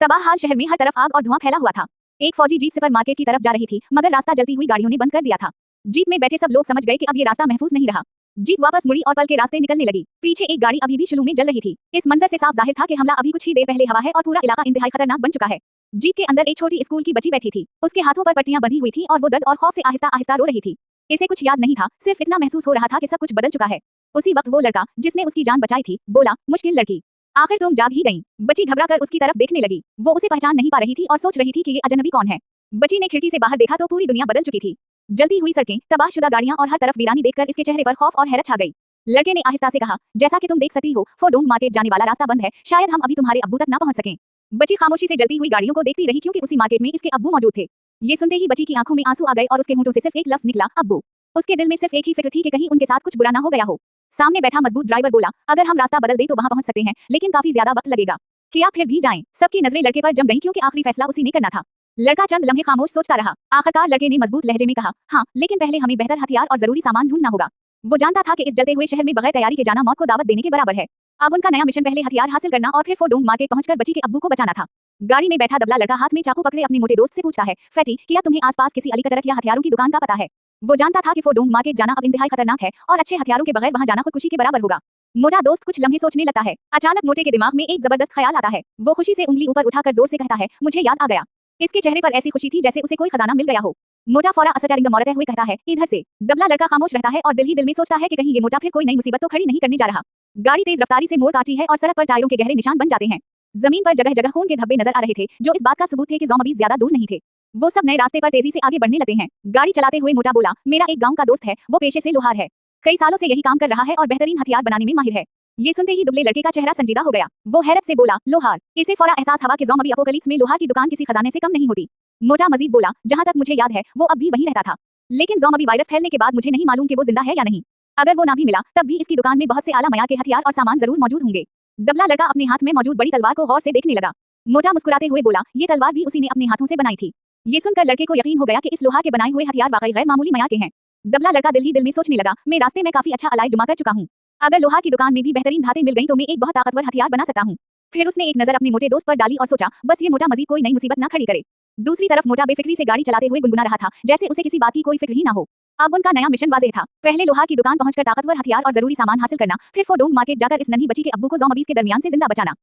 तबाह हाल शहर में हर तरफ आग और धुआं फैला हुआ था। एक फौजी जीप सुपरमार्केट की तरफ जा रही थी, मगर रास्ता जलती हुई गाड़ियों ने बंद कर दिया था। जीप में बैठे सब लोग समझ गए कि अब ये रास्ता महफूज नहीं रहा। जीप वापस मुड़ी और पल के रास्ते निकलने लगी। पीछे एक गाड़ी अभी भी शुरू में जल रही थी। इस मंजर से साफ जाहिर था कि हमला अभी कुछ ही देर पहले हवा है और पूरा इलाका इंतहाई खतरनाक बन चुका है। जीप के अंदर एक छोटी स्कूल की बच्ची बैठी थी। उसके हाथों पर पट्टियां बंधी हुई थी और वो दर्द और खौफ से आहिस्ता आहिस्ता रो रही थी। इसे कुछ याद नहीं था, सिर्फ इतना महसूस हो रहा था कि सब कुछ बदल चुका है। उसी वक्त वो लड़का जिसने उसकी जान बचाई थी बोला, मुश्किल लड़की, आखिर तुम जाग ही गई। बच्ची घबरा कर उसकी तरफ देखने लगी। वो उसे पहचान नहीं पा रही थी और सोच रही थी कि ये अजनबी कौन है। बच्ची ने खिड़की से बाहर देखा तो पूरी दुनिया बदल चुकी थी। जलती हुई सड़कें, तबाहशुदा गाड़ियां और हर तरफ वीरानी देखकर इसके चेहरे पर खौफ और हैरत छा गई। लड़के ने आहिस्ता से कहा, जैसा कि तुम देख सकती हो, फोडोंग मार्केट जाने वाला रास्ता बंद है, शायद हम अभी तुम्हारे अब्बू तक ना पहुंच सकें। बच्ची खामोशी से जलती हुई गाड़ियों को देखती रही क्योंकि उसी मार्केट में इसके अब्बू मौजूद थे। ये सुनते ही बच्ची की आंखों में आंसू आ गए और उसके होंठों से सिर्फ एक लफ्ज निकला, अब्बू। उसके दिल में सिर्फ एक ही फिक्र थी कि कहीं उनके साथ कुछ बुरा ना हो गया हो। सामने बैठा मजबूत ड्राइवर बोला, अगर हम रास्ता बदल दें तो वहां पहुंच सकते हैं, लेकिन काफी ज्यादा वक्त लगेगा। क्या फिर भी जाएं? सबकी नजरें लड़के पर जम गईं क्योंकि आखिरी फैसला उसी ने करना था। लड़का चंद लम्हे खामोश सोचता रहा। आखिरकार लड़के ने मजबूत लहजे में कहा, हाँ, लेकिन पहले हमें बेहतर हथियार और जरूरी सामान ढूंढना होगा। वो जानता था कि इस जलते हुए शहर में बगैर तैयारी के जाना मौत को दावत देने के बराबर है। अब उनका नया मिशन पहले हथियार हासिल करना और फिर फोडोंग मार्केट पहुंचकर बच्ची के अब्बू को बचाना था। गाड़ी में बैठा दबला लड़का हाथ में चाकू पकड़े अपने मोटे दोस्त से पूछता है, फैटी, क्या तुम्हें आसपास किसी अली कतरक या हथियारों की दुकान का पता है? वो जानता था कि फोडोंग मार्केट जाना अब इंतहाई खतरनाक है और अच्छे हथियारों के बगैर वहां जाना खुदकुशी के बराबर होगा। मोटा दोस्त कुछ लम्हे सोचने लगता है। अचानक मोटे के दिमाग में एक जबरदस्त ख्याल आता है। वो खुशी से उंगली ऊपर उठाकर जोर से कहता है, मुझे याद आ गया। इसके चेहरे पर ऐसी खुशी थी जैसे उसे कोई खजाना मिल गया हो। मोटा फौरा असटरिंग मौरते हुए कहता है, इधर से। दबला लड़का खामोश रहता है और दिल ही दिल में सोचता है कि कहीं ये मोटा फिर कोई नई मुसीबत तो खड़ी नहीं करने जा रहा। गाड़ी तेज रफ्तारी से मोड़ काटती है और सड़क पर टायरों के गहरे निशान बन जाते हैं। जमीन पर जगह जगह खून के धब्बे नजर आ रहे थे, जो इस बात का सबूत थे कि ज़ॉम्बीज़ ज्यादा दूर नहीं थे। वो सब नए रास्ते पर तेजी से आगे बढ़ने लगे हैं। गाड़ी चलाते हुए मोटा बोला, मेरा एक गांव का दोस्त है, वो पेशे से लोहार है। कई सालों से यही काम कर रहा है और बेहतरीन हथियार बनाने में माहिर है। ये सुनते ही दुबले लड़के का चेहरा संजीदा हो गया। वो हैरत से बोला, लोहार। इसे फौरा एहसास हुआ कि ज़ॉम्बी अपोकलिप्स में लोहार की दुकान किसी खजाने से कम नहीं होती। मोटा मजीद बोला, जहां तक मुझे याद है वो अब भी वहीं रहता था, लेकिन ज़ॉम्बी वायरस फैलने के बाद मुझे नहीं मालूम कि वो जिंदा है या नहीं। अगर वो ना भी मिला तब भी इसकी दुकान में बहुत से आला मयार के हथियार और सामान जरूर मौजूद होंगे। दबला लड़का अपने हाथ में मौजूद बड़ी तलवार को गौर से देखने लगा। मोटा मुस्कुराते हुए बोला, ये तलवार भी उसी ने अपने हाथों से बनाई थी। ये सुनकर लड़के को यकीन हो गया कि इस लोहा के बनाए हुए हथियार वाकई गैर मामूली मयार के हैं। दबला लड़का दिल ही दिल में सोचने लगा, मैं रास्ते में काफी अच्छा अलाय जुमा कर चुका हूँ। अगर लोहा की दुकान में भी बेहतरीन धातें मिल गई तो मैं एक बहुत ताकतवर हथियार बना सकता हूँ। फिर उसने एक नजर अपने मोटे दोस्त पर डाली और सोचा, बस ये मोटा मजीद कोई नई मुसीबत ना खड़ी करे। दूसरी तरफ मोटा बेफिक्री से गाड़ी चलाते हुए गुनगुना रहा था, जैसे उसे किसी बात की कोई फिक्र ही ना हो। अब उनका नया मिशन वाज़ेह था। पहले लोहा की दुकान पहुंचकर ताकतवर हथियार और जरूरी सामान हासिल करना, फिर फोडोंग मार्केट जाकर इस नन्ही बच्ची के अब्बू को ज़ॉम्बीज़ के दरमियान से जिंदा बचाना।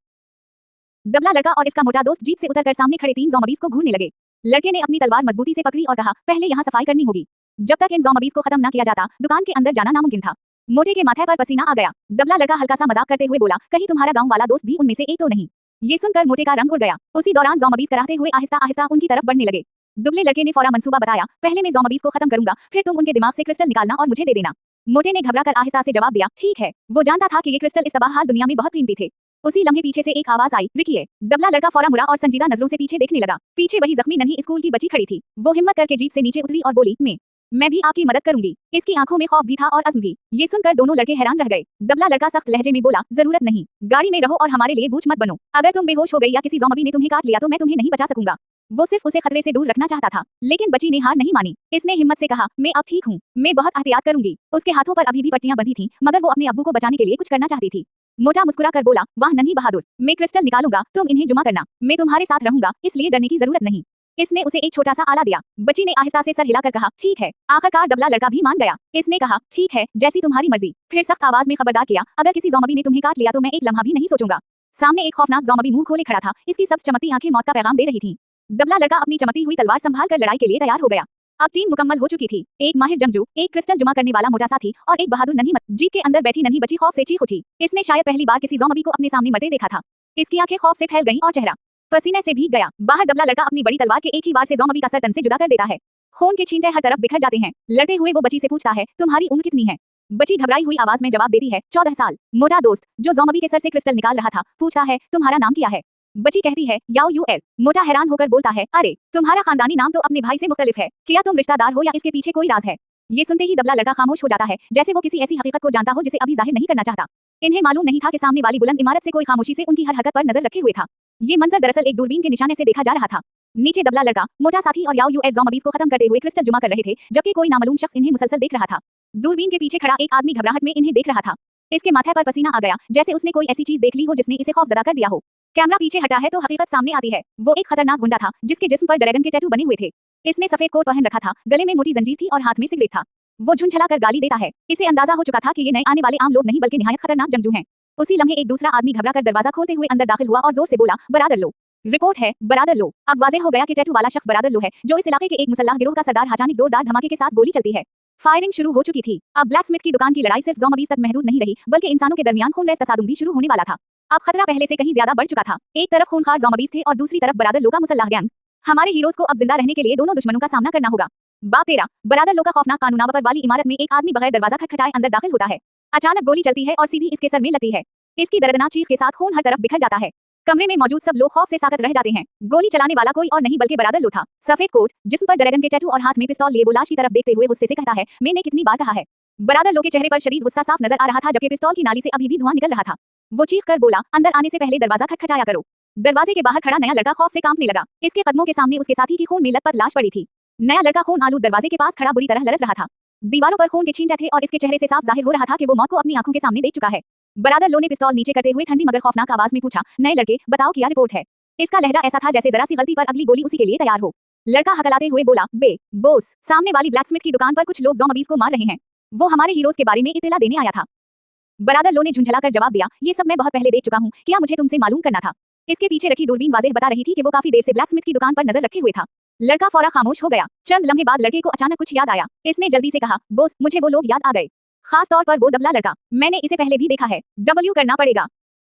दबला लड़का और इसका मोटा दोस्त जीप से उतरकर सामने खड़े 3 ज़ॉम्बीज़ को घूरने लगे। लड़के ने अपनी तलवार मजबूती से पकड़ी और कहा, पहले यहाँ सफाई करनी होगी। जब तक इन ज़ॉम्बीज़ को खत्म न किया जाता, दुकान के अंदर जाना नामुमकिन था। मोटे के माथे पर पसीना आ गया। दबला लड़का हल्का सा मजाक करते हुए बोला, कहीं तुम्हारा गांव वाला दोस्त भी उनमें से एक तो नहीं। ये सुनकर मोटे का रंग उड़ गया। उसी दौरान ज़ॉम्बीज़ कराहते हुए आहिस्ता आहिस्ता उनकी तरफ बढ़ने लगे। दुबले लड़के ने फौरा मंसूबा बताया, पहले मैं ज़ॉम्बीज़ को खत्म करूंगा, फिर तुम उनके दिमाग से क्रिस्टल निकालना और मुझे दे देना। मोटे ने घबराकर आहिस्ता से जवाब दिया, ठीक है। वो जानता था कि ये क्रिस्टल इस तबाह दुनिया में बहुत कीमती थे। उसी लम्हे पीछे से एक आवाज आई, रुकिए। दबला लड़का फौरा मुड़ा और संजीदा नजरों से पीछे देखने लगा। पीछे वही जख्मी नन्ही स्कूल की बच्ची खड़ी थी। वो हिम्मत करके जीप से नीचे उतरी और बोली, मैं भी आपकी मदद करूंगी। इसकी आंखों में खौफ भी था और अज़्म भी। ये सुनकर दोनों लड़के हैरान रह गए। दबला लड़का सख्त लहजे में बोला, जरूरत नहीं, गाड़ी में रहो और हमारे लिए बूझ मत बनो। अगर तुम बेहोश हो गई या किसी ज़ॉम्बी ने तुम्हें काट लिया तो मैं तुम्हें नहीं बचा सकूंगा। वो सिर्फ उसे खतरे से दूर रखना चाहता था, लेकिन बच्ची ने हार नहीं मानी। इसने हिम्मत से कहा, मैं अब ठीक हूँ, मैं बहुत एहतियात करूंगी। उसके हाथों पर अभी भी पट्टियां बंधी थीं, मगर वो अपने अब्बू को बचाने के लिए कुछ करना चाहती थी। मोटा मुस्कुरा कर बोला, वाह नन्ही बहादुर, मैं क्रिस्टल निकालूंगा, तुम इन्हें जुमा करना। मैं तुम्हारे साथ रहूंगा, इसलिए डरने की जरूरत नहीं। इसने उसे एक छोटा सा आला दिया। बच्ची ने आहिस्ता से सर हिलाकर कहा, ठीक है। आखिरकार दबला लड़का भी मान गया। इसने कहा, ठीक है, जैसी तुम्हारी मर्जी। फिर सख्त आवाज में खबरदार किया, अगर किसी ज़ॉम्बी ने तुम्हें काट लिया तो मैं एक लम्हा भी नहीं सोचूंगा। सामने एक खौफनाक ज़ॉम्बी मुंह खोले खड़ा था। इसकी सब चमकती आंखें मौत का पैगाम दे रही थीं। दबला लड़का अपनी चमकती हुई तलवार संभाल कर लड़ाई के लिए तैयार हो गया। अब टीम मुकम्मल हो चुकी थी। एक माहिर जंगजू, एक क्रिस्टल जुमा करने वाला मोटा साथी और एक बहादुर नन्ही जीप के अंदर बैठी नन्ही बच्ची खौफ से चीख उठी। इसने शायद पहली बार किसी ज़ॉम्बी को अपने सामने मरते देखा था। इसकी आंखें खौफ से फैल गईं और चेहरा पसीने से भीग गया। बाहर दबला लड़का अपनी बड़ी तलवार के एक ही वार से ज़ॉम्बी का सर तन से जुदा कर देता है। खून के छींटे हर तरफ बिखर जाते हैं। लड़ते हुए वो बच्ची से पूछता है, तुम्हारी उम्र कितनी है? बच्ची घबराई हुई आवाज में जवाब देती है, 14 साल। मोटा दोस्त, जो ज़ॉम्बी के सर से क्रिस्टल निकाल रहा था, पूछता है, तुम्हारा नाम क्या है? बच्ची कहती है, याओ यूएल। मोटा हैरान होकर बोलता है, अरे तुम्हारा खानदानी नाम तो अपने भाई से मुख्तलिफ है। क्या तुम रिश्तेदार हो या इसके पीछे कोई राज है? ये सुनते ही दबला लड़का खामोश हो जाता है, जैसे वो किसी ऐसी हकीकत को जानता हो जिसे अभी जाहिर नहीं करना चाहता। इन्हें मालूम नहीं था कि सामने वाली बुलंद इमारत से कोई खामोशी से उनकी हर हरकत पर नजर रखे हुए था। ये मंजर दरअसल एक दूरबीन के निशाने से देखा जा रहा था। नीचे दबला लड़का, मोटा साथी और याओ यूएल ज़ॉम्बीज़ को खत्म करते हुए क्रिस्टल जुमा कर रहे थे, जबकि कोई नामालूम शख्स इन्हें मुसलसल देख रहा था। दूरबीन के पीछे खड़ा एक आदमी घबराहट में इन्हें देख रहा था। इसके माथे पर पसीना आ गया, जैसे उसने कोई ऐसी चीज देख ली हो जिसने इसे खौफजदा कर दिया हो। कैमरा पीछे हटा है तो हकीकत सामने आती है। वो एक खतरनाक गुंडा था जिसके जिस्म पर ड्रैगन के टैटू बने हुए थे। इसने सफेद कोट पहन रखा था, गले में मोटी जंजीर थी और हाथ में सिगरेट था। वो झुंझलाकर गाली देता है। इसे अंदाजा हो चुका था कि ये नए आने वाले आम लोग नहीं बल्कि निहायत खतरनाक जंगजू हैं। उसी लम्हे एक दूसरा आदमी घबराकर दरवाजा खोलते हुए अंदर दाखिल हुआ और जोर से बोला, बरादर लो, रिपोर्ट है, बरादर लो। अब वाज़ेह हो गया कि टैटू वाला शख्स बरादर लो है, जो इस इलाके के एक मुसल्लाह गिरोह का सरदार। अचानक जोरदार धमाके के साथ गोली चलती है। फायरिंग शुरू हो चुकी थी। अब ब्लैक स्मिथ की दुकान की लड़ाई सिर्फ ज़ॉम्बीज़ तक महदूद नहीं रही, बल्कि इंसानों के दरमियान खूनरेज़ तसादुम भी शुरू होने वाला था। अब खतरा पहले से कहीं ज्यादा बढ़ चुका था। एक तरफ खूंखार ज़ॉम्बीज़ थे और दूसरी तरफ बरादर लो का मुसल्लाह गैंग। हमारे हीरोज को अब जिंदा रहने के लिए दोनों दुश्मनों का सामना करना होगा। बाप तेरा, बरादर लो का खौफनाक कानूनावर वाली इमारत में एक आदमी बगैर दरवाजा खटखटाए अंदर दाखिल होता है। अचानक गोली चलती है और सीधी इसके सर में लगती है। इसकी दर्दनाक चीख के साथ खून हर तरफ बिखर जाता है। कमरे में मौजूद सब लोग खौफ से साकत रह जाते हैं। गोली चलाने वाला कोई और नहीं बल्कि बरादर लो था। सफेद कोट, जिस्म पर ड्रैगन के टैटू और हाथ में पिस्तौल लिए वो लाश की तरफ देखते हुए गुस्से से कहता है, मैंने कितनी बार कहा है। बरादर लो के चेहरे पर शदीद गुस्सा साफ नजर आ रहा था, जबकि पिस्तौल की नाली से अभी भी धुआं निकल रहा था। वो चीख कर बोला, अंदर आने से पहले दरवाजा खटखटाया करो। दरवाजे के बाहर खड़ा नया लड़का खौफ से कांपने लगा। इसके कदमों के सामने उसके साथी की खून में लथपथ लाश पड़ी थी। नया लड़का खून आलूद दरवाजे के पास खड़ा बुरी तरह लरस रहा था। दीवारों पर खून के छींटे थे और इसके चेहरे से साफ जाहिर हो रहा था कि वो मौत को अपनी आंखों के सामने देख चुका है। बरादर लो ने पिस्तौल नीचे करते हुए ठंडी मगर खौफनाक आवाज में पूछा, नए लड़के, बताओ क्या रिपोर्ट है। इसका लहजा ऐसा था जैसे जरा सी गलती पर अगली गोली उसी के लिए तैयार हो। लड़का हकलाते हुए बोला, बोस, सामने वाली ब्लैकस्मिथ की दुकान पर कुछ लोग ज़ॉम्बीज़ को मार रहे हैं। वो हमारे हीरोज के बारे में इत्तला देने आया था। बरादर लो ने झुंझलाकर जवाब दिया, ये सब मैं बहुत पहले देख चुका हूँ, क्या मुझे तुमसे मालूम करना था? इसके पीछे रखी दूरबीन वाज़ेह बता रही थी कि वो काफी देर से ब्लैकस्मिथ की दुकान पर नजर रखे हुए था। लड़का फौरा खामोश हो गया। चंद लम्हे बाद लड़के को अचानक कुछ याद आया। इसने जल्दी से कहा, बोस, मुझे वो लोग याद आ गए, खास तौर पर वो दबला लड़का, मैंने इसे पहले भी देखा है। W करना पड़ेगा।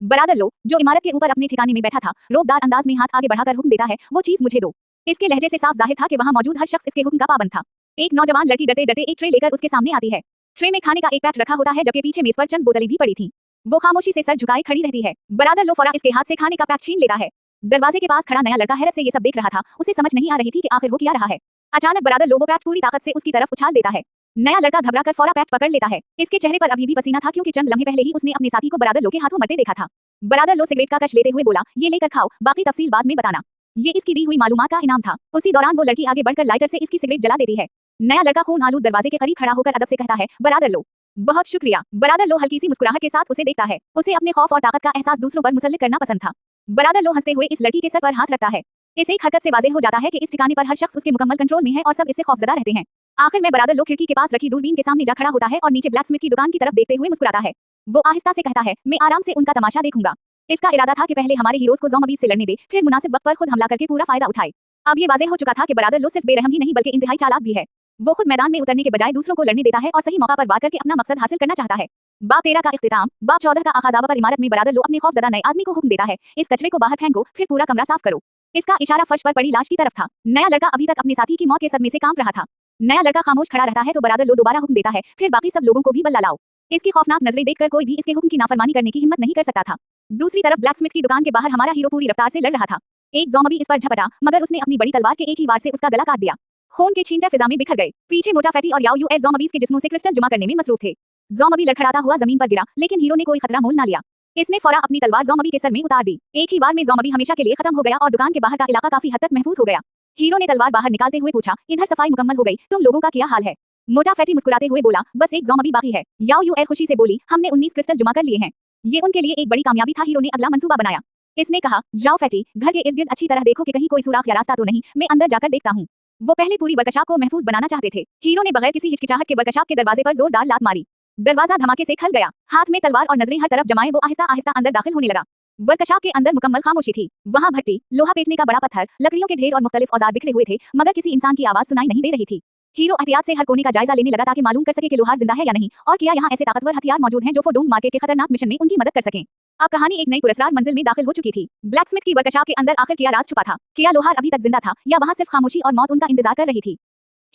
बरादर लो, जो इमारत के ऊपर अपने ठिकाने में बैठा था, रोबदार अंदाज में हाथ आगे बढ़ाकर हुक्म देता है, वो चीज मुझे दो। इसके लहजे से साफ जाहिर था कि वहां मौजूद हर शख्स इसके हुक्म का पाबंद था। एक नौजवान लड़की डटे डटे एक ट्रे लेकर उसके सामने आती है। ट्रे में खाने का एक पैट रखा होता है, जबकि पीछे मेज पर चंद बोतलें भी पड़ी थी। वो खामोशी से सर झुकाए खड़ी रहती है। बरादर लो फौरा इसके हाथ से खाने का पैट छीन लेता है। दरवाजे के पास खड़ा नया लड़का हैरत से ये सब देख रहा था। उसे समझ नहीं आ रही थी कि आखिर वो क्या रहा है। अचानक बरादर लो वो पैट पूरी ताकत से उसकी तरफ उछाल देता है। नया लड़का घबराकर फौरा पैट पकड़ लेता है। इसके चेहरे पर अभी भी पसीना था, क्योंकि चंद लम्हे पहले ही उसने अपने साथी को बरादर लो के हाथों मरते देखा था। बरादर लो सिगरेट का कश लेते हुए बोला, ये लेकर खाओ, बाकी तफसील बाद में बताना। ये इसकी दी हुई मालूमात का इनाम था। उसी दौरान वो लड़की आगे बढ़कर लाइटर से इसकी सिगरेट जला देती है। नया लड़का खून आलूद दरवाजे के करीब खड़ा होकर अदब से कहता है, बरादर लो, बहुत शुक्रिया। बरादर लो हल्की सी मुस्कुराहट के साथ उसे देखता है। उसे अपने खौफ और ताकत का एहसास दूसरों पर मुसल्लित करना पसंद था। बरादर लो हंसते हुए इस लड़की के सर पर हाथ रखता है। इस एक हरकत से वाज़ेह हो जाता है कि इस ठिकाने पर हर शख्स उसके मुकम्मल कंट्रोल में है और सब इससे खौफजदा रहते हैं। आखिर में बरादर लो खिड़की के पास रखी दूरबीन के सामने जा खड़ा होता है और नीचे ब्लैकस्मिथ की दुकान की तरफ देखते हुए मुस्कुराता है। वो आहिस्ता से कहता है, मैं आराम से उनका तमाशा देखूंगा। इसका इरादा था कि पहले हमारे हीरोज को ज़ॉम्बीज़ से लड़ने दे, फिर मुनासिब वक्त पर खुद हमला करके पूरा फायदा उठाए। अब ये वाज़ेह हो चुका था कि बरादर लो सिर्फ बेरहम ही नहीं बल्कि इंतहाई चालाक भी है। वो खुद मैदान में उतरने के बजाय दूसरों को लड़ने देता है और सही मौका पर वार करके अपना मकसद हासिल करना चाहता है। बाब 13 का इख्तिताम। बाब 14 का आगाज़। पर इमारत में बरादर लो अपने खौफजदा नए आदमी को हुक्म देता है, इस कचरे को बाहर फेंको, फिर पूरा कमरा साफ करो। इसका इशारा फर्श पर पड़ी लाश की तरफ था। नया लड़का अभी तक अपने साथी की मौत के सदमे से कांप रहा था। नया लड़का खामोश खड़ा रहता है तो बरादर लो दोबारा हुक्म देता है, फिर बाकी सब लोगों को भी बल्ला लाओ। इसकी खौफनाक नजरें देखकर कोई भी इसके हुक्म की नाफरमानी करने की हिम्मत नहीं कर सकता था। दूसरी तरफ ब्लैकस्मिथ की दुकान के बाहर हमारा हीरो पूरी रफ्तार से लड़ रहा था। एक ज़ॉम्बी इस पर झपटा, मगर उसने अपनी बड़ी तलवार के एक ही वार से उसका गला काट दिया। खून के छींटे फिजा में बिखर गए। पीछे मोटा फैटी और याओ यूए ज़ॉम्बीज़ के जिस्मों से क्रिस्टल जमा करने में मसरूफ थे। ज़ॉम्बी लड़खड़ाता हुआ जमीन पर गिरा, लेकिन हीरो ने कोई खतरा मोल ना लिया। इसने फौरा अपनी तलवार ज़ॉम्बी के सर में उतार दी। एक ही वार में ज़ॉम्बी हमेशा के लिए खत्म हो गया और दुकान के बाहर का इलाका काफी हद तक महफूज हो गया। हीरो ने तलवार बाहर निकालते हुए पूछा, इधर सफाई मुकम्मल हो गई, तुम लोगों का क्या हाल है? मोटा फैटी मुस्कुराते हुए बोला, बस एक ज़ॉम्बी बाकी है। याओ यूए खुशी से बोली, हमने 19 क्रिस्टल जमा कर लिए हैं। ये उनके लिए एक बड़ी कामयाबी था। हीरो ने अगला मंसूबा बनाया। इसने कहा, जाओ फैटी, घर के इर्द गिर्द अच्छी तरह देखो कि कहीं कोई सुराख या रास्ता तो नहीं, मैं अंदर जाकर देखता हूँ। वो पहले पूरी वर्कशॉप को महफूज बनाना चाहते थे। हीरो ने बगैर किसी हिचकिचाहट के वर्कशॉप के दरवाजे पर जोरदार लात मारी। दरवाजा धमाके से खुल गया। हाथ में तलवार और नजरें हर तरफ जमाए वो आहिस्ता आहिस्ता अंदर दाखिल होने लगा। वर्कशॉप के अंदर मुकम्मल खामोशी थी। वहाँ भट्टी, लोहा पीटने का बड़ा पत्थर, लकड़ियों के ढेर और मुख्तलिफ औजार बिखरे हुए थे, मगर किसी इंसान की आवाज सुनाई नहीं दे रही थी। हीरो एहतियात से हर कोने का जायजा लेने लगा ताकि मालूम कर सके कि लोहार जिंदा है या नहीं, और क्या यहाँ ऐसे ताकतवर हथियार मौजूद हैं जो फोडोंग मार्केट के खतरनाक मिशन में उनकी मदद कर सकें। अब कहानी एक नई पुरस्कार मंजिल में दाखिल हो चुकी थी। ब्लैकस्मिथ की वर्कशॉप के अंदर आखिर क्या राज छुपा था? क्या लोहार अभी तक जिंदा था, या वहाँ सिर्फ खामोशी और मौत उनका इंतजार कर रही थी?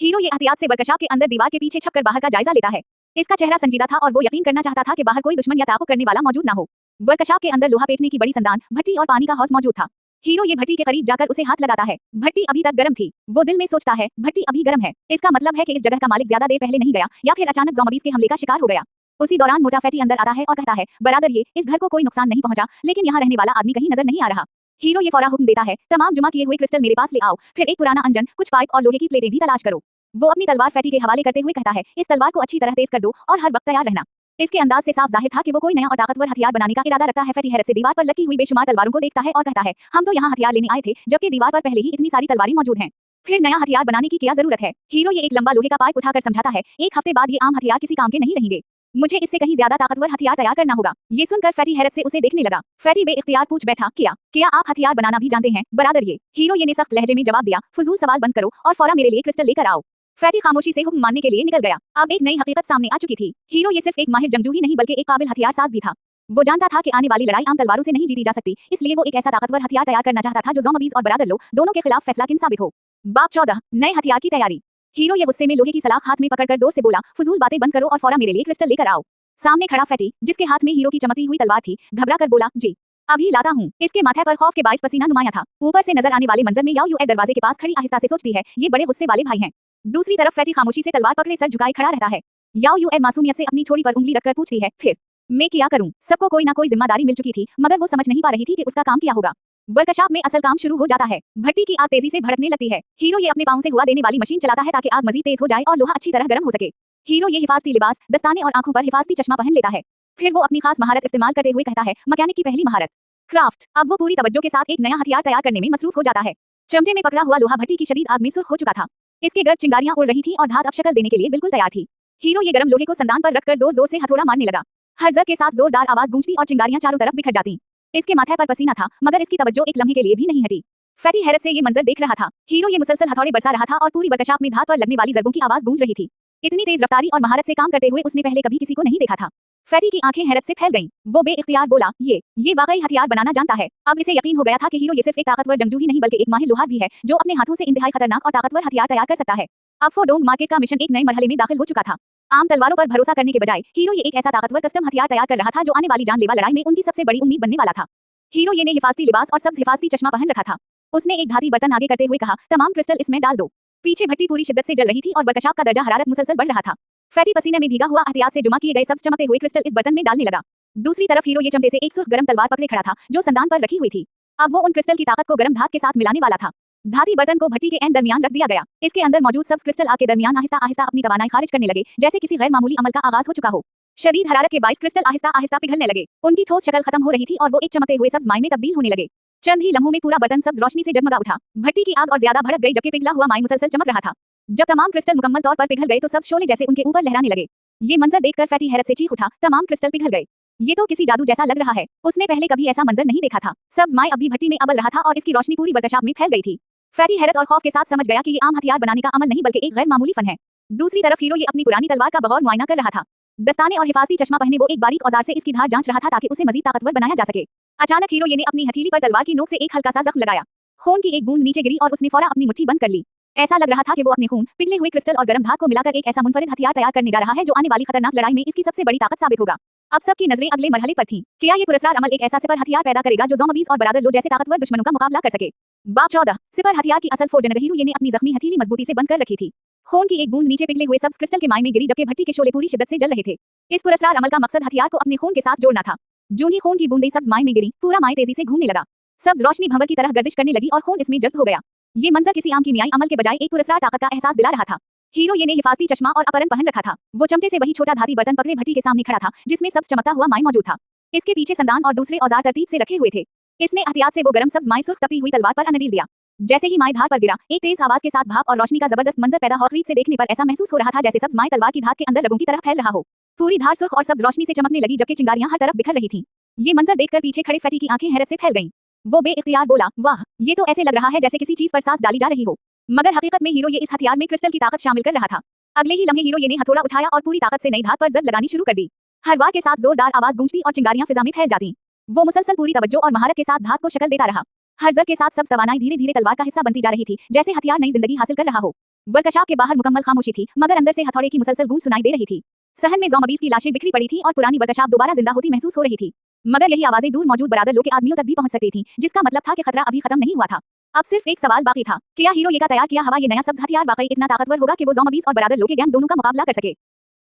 हीरो ये एहतियात से वर्कशॉप के अंदर दीवार के पीछे छपकर बाहर का जायजा लेता है। इसका चेहरा संजीदा था और वो यकीन करना चाहता था कि बाहर कोई दुश्मन या ताक़ुब करने वाला मौजूद ना हो। वर्कशॉप के अंदर लोहा पेटने की बड़ी संदान, भट्टी और पानी का हौज मौजूद था। हीरो ये भट्टी के करीब जाकर उसे हाथ लगाता है। भट्टी अभी तक गर्म थी। वो दिल में सोचता है, भट्टी अभी गर्म है, इसका मतलब है कि इस जगह का मालिक ज्यादा देर पहले नहीं गया, या फिर अचानक ज़ॉम्बीज़ के हमले का शिकार हो गया। उसी दौरान मोटा फैटी अंदर आता है और कहता है, बरादर, ये इस घर को कोई नुकसान नहीं पहुंचा, लेकिन यहाँ रहने वाला आदमी कहीं नजर नहीं आ रहा। हीरो ये फौरा हुक्म देता है, तमाम जमा किए हुए क्रिस्टल मेरे पास ले आओ, फिर एक पुराना अंजन, कुछ पाइप और लोहे की प्लेटें भी तलाश करो। वो अपनी तलवार फैटी के हवाले करते हुए कहता है, इस तलवार को अच्छी तरह तेज कर दो और हर वक्त तैयार रहना। इसके अंदाज से साफ जाहिर था कि वो कोई नया और ताकतवर हथियार बनाने का इरादा रखता है। फैटी हैरत से दीवार पर लटकी हुई बेशुमार तलवारों को देखता है और कहता है, हम तो यहाँ हथियार लेने आए थे, जबकि दीवार पर पहले ही इतनी सारी तलवारें मौजूद हैं। फिर नया हथियार बनाने की क्या जरूरत है? हीरो ये एक लंबा लोहे का पाइप उठाकर समझाता है, एक हफ्ते बाद ये आम हथियार किसी काम के नहीं रहेंगे। मुझे इससे कहीं ज्यादा ताकतवर हथियार तैयार करना होगा। ये सुनकर फैटी हैरत से उसे देखने लगा। फैटी बेइख्तियार पूछ बैठा, क्या आप हथियार बनाना भी जानते हैं, बरादर? ये हीरो ये ने सख्त लहजे में जवाब दिया, फजूल सवाल बंद करो और फौरा मेरे लिए क्रिस्टल लेकर आओ। फैटी खामोशी से हुक्म मानने के लिए निकल गया। अब एक नई हकीकत सामने आ चुकी थी। हीरो ये सिर्फ एक माहिर जंगजू ही नहीं बल्कि एक काबिल हथियार साज भी था। वो जानता था कि आने वाली लड़ाई आम तलवारों से नहीं जीती जा सकती, इसलिए वो एक ऐसा ताकतवर हथियार तैयार करना चाहता था जो ज़ॉम्बीज़ और बरादर लो दोनों के खिलाफ फैसलाकुन साबित हो। बाब 14, नए हथियार की तैयारी। हीरो ये गुस्से में लोहे की सलाख हाथ में पकड़कर जोर से बोला, फजूल बातें बंद करो और फौरा मेरे लिए क्रिस्टल लेकर आओ। सामने खड़ा फैटी, जिसके हाथ में हीरो की चमकती हुई तलवार थी, घबरा कर बोला, जी अभी लाता हूँ। इसके माथे पर खौफ के बाइस पसीना नुमाया था। ऊपर से नजर आने वाले मंजर में याओ यूए दरवाजे के पास खड़ी आहिस्ता से सोचती है, ये बड़े गुस्से वाले भाई हैं। दूसरी तरफ फैटी खामोशी से तलवार पकड़े सर झुकाए खड़ा रहता है। याओ यूए मासूमियत से अपनी ठोड़ी पर उंगली रखकर पूछती है, फिर मैं क्या करूं? सबको कोई ना कोई जिम्मेदारी मिल चुकी थी, मगर वो समझ नहीं पा रही थी कि उसका काम क्या होगा। वर्कशॉप में असल काम शुरू हो जाता है। भट्टी की आग तेजी से भड़कने लगती है। हीरो ये अपने पांव से हुआ देने वाली मशीन चलाता है ताकि आग मजीद तेज हो जाए और लोहा अच्छी तरह गर्म हो सके। हीरो ये हिफाजती लिबास, दस्ताने और आंखों पर हिफाजती चश्मा पहन लेता है। फिर वो अपनी खास महारत इस्तेमाल करते हुए कहता है, मैकेनिक की पहली महारत, क्राफ्ट। अब वो पूरी तवज्जो के साथ एक नया हथियार तैयार करने में मसरूफ हो जाता है। चमटे में पकड़ा हुआ लोहा भट्टी की शदीद आग में सुर्ख हो चुका था। इसके गर्द चिंगारियां उड़ रही थी और धात अब शक्ल देने के लिए बिल्कुल तैयार थी। हीरो ये गर्म लोहे को संदान पर रखकर जोर जोर से हथौड़ा मारने लगा। हर जर के साथ जोरदार आवाज गूंजती और चिंगारियां चारों तरफ बिखर जाती। इसके माथे पर पसीना था, मगर इसकी तवज्जो एक लम्हे के लिए भी नहीं हटी। फैटी हैरत से ये मंजर देख रहा था। हीरो ये मुसलसल हथौड़े बरसा रहा था और पूरी वर्कशॉप में धात पर लगने वाली जरबों की आवाज गूंज रही थी। इतनी तेज रफ्तारी और महारत से काम करते हुए उसने पहले कभी किसी को नहीं देखा था। फैटी की आंखें हैरत से फैल गईं। वो बेइख्तियार बोला, ये वाकई हथियार बनाना जानता है। अब इसे यकीन हो गया था कि हीरो ये सिर्फ एक ताकतवर जंगजू ही नहीं बल्कि एक माहिर लोहार भी है, जो अपने हाथों से इंतहाई खतरनाक और ताकतवर हथियार तैयार कर सकता है। अब फोडोंग मार्केट का मिशन एक नए मरहले में दाखिल हो चुका था। आम तलवारों पर भरोसा करने के बजाय हीरो ये एक ऐसा ताकतवर कस्टम हथियार तैयार कर रहा था जो आने वाली जानलेवा लड़ाई में उनकी सबसे बड़ी उम्मीद बनने वाला था। हीरो ये ने हिफाजती लिबास और सब्ज हिफाजती चश्मा पहन रखा था। उसने एक धाती बर्तन आगे करते हुए कहा, तमाम क्रिस्टल इसमें डाल दो। पीछे भट्टी पूरी शिद्दत से जल रही थी और वर्कशॉप का दर्जा हरारत मुसलसल बढ़ रहा था। फैटी पसीने में भीगा हुआ एहतियात से जुमा किए गए सब्ज चमकते हुए क्रिस्टल इस बर्तन में डालने लगा। दूसरी तरफ हीरो ये चमटे से एक सुर्ख गर्म तलवार पकड़े खड़ा था, जो संदान पर रखी हुई थी। अब वो उन क्रिस्टल की ताकत को गर्म धात के साथ मिलाने वाला था। धाती बर्तन को भट्टी के एंड दरमियान रख दिया गया। इसके अंदर मौजूद सब्ज क्रिस्टल आग के दरमियान आहिस्ता आहिस्ता अपनी तवानाई खारिज करने लगे, जैसे किसी गैर मामूली अमल का आगाज हो चुका हो। शदीद हरारत के बाइस क्रिस्टल आहिस्ता आहिस्ता पिघलने लगे। उनकी ठोस शक्ल खत्म हो रही थी और वो एक चमकते हुए सब्ज माई में तब्दील होने लगे। चंद ही लम्हों में पूरा बर्तन सब्ज रोशनी से जगमगा उठा। भट्टी की आग और ज्यादा भड़क गई, जबकि पिघला हुआ माई मुसलसल चमक रहा था। जब तमाम क्रिस्टल मुकम्मल तौर पर पिघल गए तो सब्ज शोले जैसे उनके ऊपर लहराने लगे। ये मंजर देखकर फैटी हैरत से चीख उठा, तमाम क्रिस्टल पिघल गए। ये तो किसी जादू जैसा लग रहा है। उसने पहले कभी ऐसा मंजर नहीं देखा था। सब्ज माई अभी भट्टी में अबल रहा था और इसकी रोशनी पूरी वर्कशॉप में फैल गई थी। फैटी हैरत और खौफ के साथ समझ गया कि ये आम हथियार बनाने का अमल नहीं बल्कि एक गैर मामूली फन है। दूसरी तरफ हीरो ये अपनी पुरानी तलवार का बगौर मुआयना कर रहा था। दस्ताने और हिफाजती चश्मा पहने वो एक बारीक औजार से इसकी धार जांच रहा था ताकि उसे मजीद ताकतवर बनाया जा सके। अचानक हीरो ये ने अपनी हथेली पर तलवार की नोक से एक हल्का सा जख्म लगाया। खून की एक बूंद नीचे गिरी और उसने फौरन अपनी मुट्ठी बंद कर ली। ऐसा लग रहा था कि वो अपने खून, पिघले हुए क्रिस्टल और गर्म धात को मिलाकर एक ऐसा मुनफरिद हथियार तैयार करने जा रहा है जो आने वाली खतरनाक लड़ाई में इसकी सबसे बड़ी ताकत साबित होगा। अब सबकी नजरें अगले मरहले पर थीं। क्या ये पुरस्कार अमल एक ऐसा सिपर हथियार पैदा करेगा जो ज़ॉम्बीज़ और बरादर लो जैसे ताकतवर दुश्मनों का मुकाबला कर सके। बाब 14 सिपर हथियार की असल फोर्जन हीरो ये ने अपनी जख्मी हथेली मजबूती से बंद कर रखी थी। खून की एक बूंद नीचे पिघले हुए सब्ज क्रिस्टल के माई में गिरी, जबकि भट्टी के शोले पूरी शिद्दत से जल रहे थे। इस पुरस्कार अमल का मकसद हथियार को अपने खून के साथ जोड़ना था। जूं ही खून की बूंदें सब्ज माई में गिरी, पूरा माई तेजी से घूमने लगा। सब्ज रोशनी भंवर की तरह गर्दिश करने लगी और खून इसमें जज्ब हो गया। ये मंजर किसी आम कीमियाई अमल के बजाय एक पुरस्कार ताकत का एहसास दिला रहा था। हीरो ये ने हिफाजती चश्मा और अपरन पहन रखा था। वो चमटे से वही छोटा धाती बर्तन पकड़े भट्टी के सामने खड़ा था, जिसमें सब्ज चमकता हुआ माई मौजूद था। इसके पीछे संदान और दूसरे औजार तरतीब से रखे हुए थे। इसने एहतियात से वो गर्म सब्ज माई सुर्ख तपती हुई तलवार पर अनडील दिया। जैसे ही माई धार पर गिरा, एक तेज आवाज के साथ भाप और रोशनी का जबरदस्त मंजर पैदा हो। करीब से देखने पर ऐसा महसूस हो रहा था जैसे सब्ज माई तलवार की धार के अंदर रगों की तरह फैल रहा हो। पूरी धार सुर्ख और सब्ज रोशनी से चमकने लगी, जबकि चिंगारियां हर तरफ बिखर रही थीं। ये मंजर देखकर पीछे खड़े फैटी की आंखें हैरत से फैल गईं। वो बेइख्तियार बोला, वाह, ये तो ऐसे लग रहा है जैसे किसी चीज पर सांस डाली जा रही हो। मगर हकीकत में हीरो ये इस हथियार में क्रिस्टल की ताकत शामिल कर रहा था। अगले ही लम्हे हीरो ये ने हथौड़ा उठाया और पूरी ताकत से नई धात पर जद लगानी शुरू कर दी। हर वार के साथ जोरदार आवाज गूंजती और चिंगारियां फिजा में फैल जाती। वो मुसलसल पूरी तवज्जो और महारत के साथ धात को शक्ल देता रहा। हर जर के साथ सब तवानाई धीरे धीरे तलवार का हिस्सा बनती जा रही थी, जैसे हथियार नई जिंदगी हासिल कर रहा हो। वर्कशॉप के बाहर मुकम्मल खामोशी थी, मगर अंदर से हथौड़े की मुसलसल गूंज सुनाई दे रही थी। सहन में ज़ॉम्बीज़ की लाशें बिखरी पड़ी थी और पुरानी वर्कशॉप दोबारा जिंदा होती महसूस हो रही थी। मगर यही आवाजें दूर मौजूद बरादर लोग के आदमियों तक भी पहुंच सकती थी, जिसका मतलब था कि खतरा अभी खत्म नहीं हुआ था। अब सिर्फ एक सवाल बाकी था, क्या हीरो ये का तैयार किया हवा ये नया सब्ज हथियार वाकई इतना ताकतवर होगा कि वो ज़ॉम्बीज़ और बरादर लोग के गैंग दोनों का मुकाबला कर सके।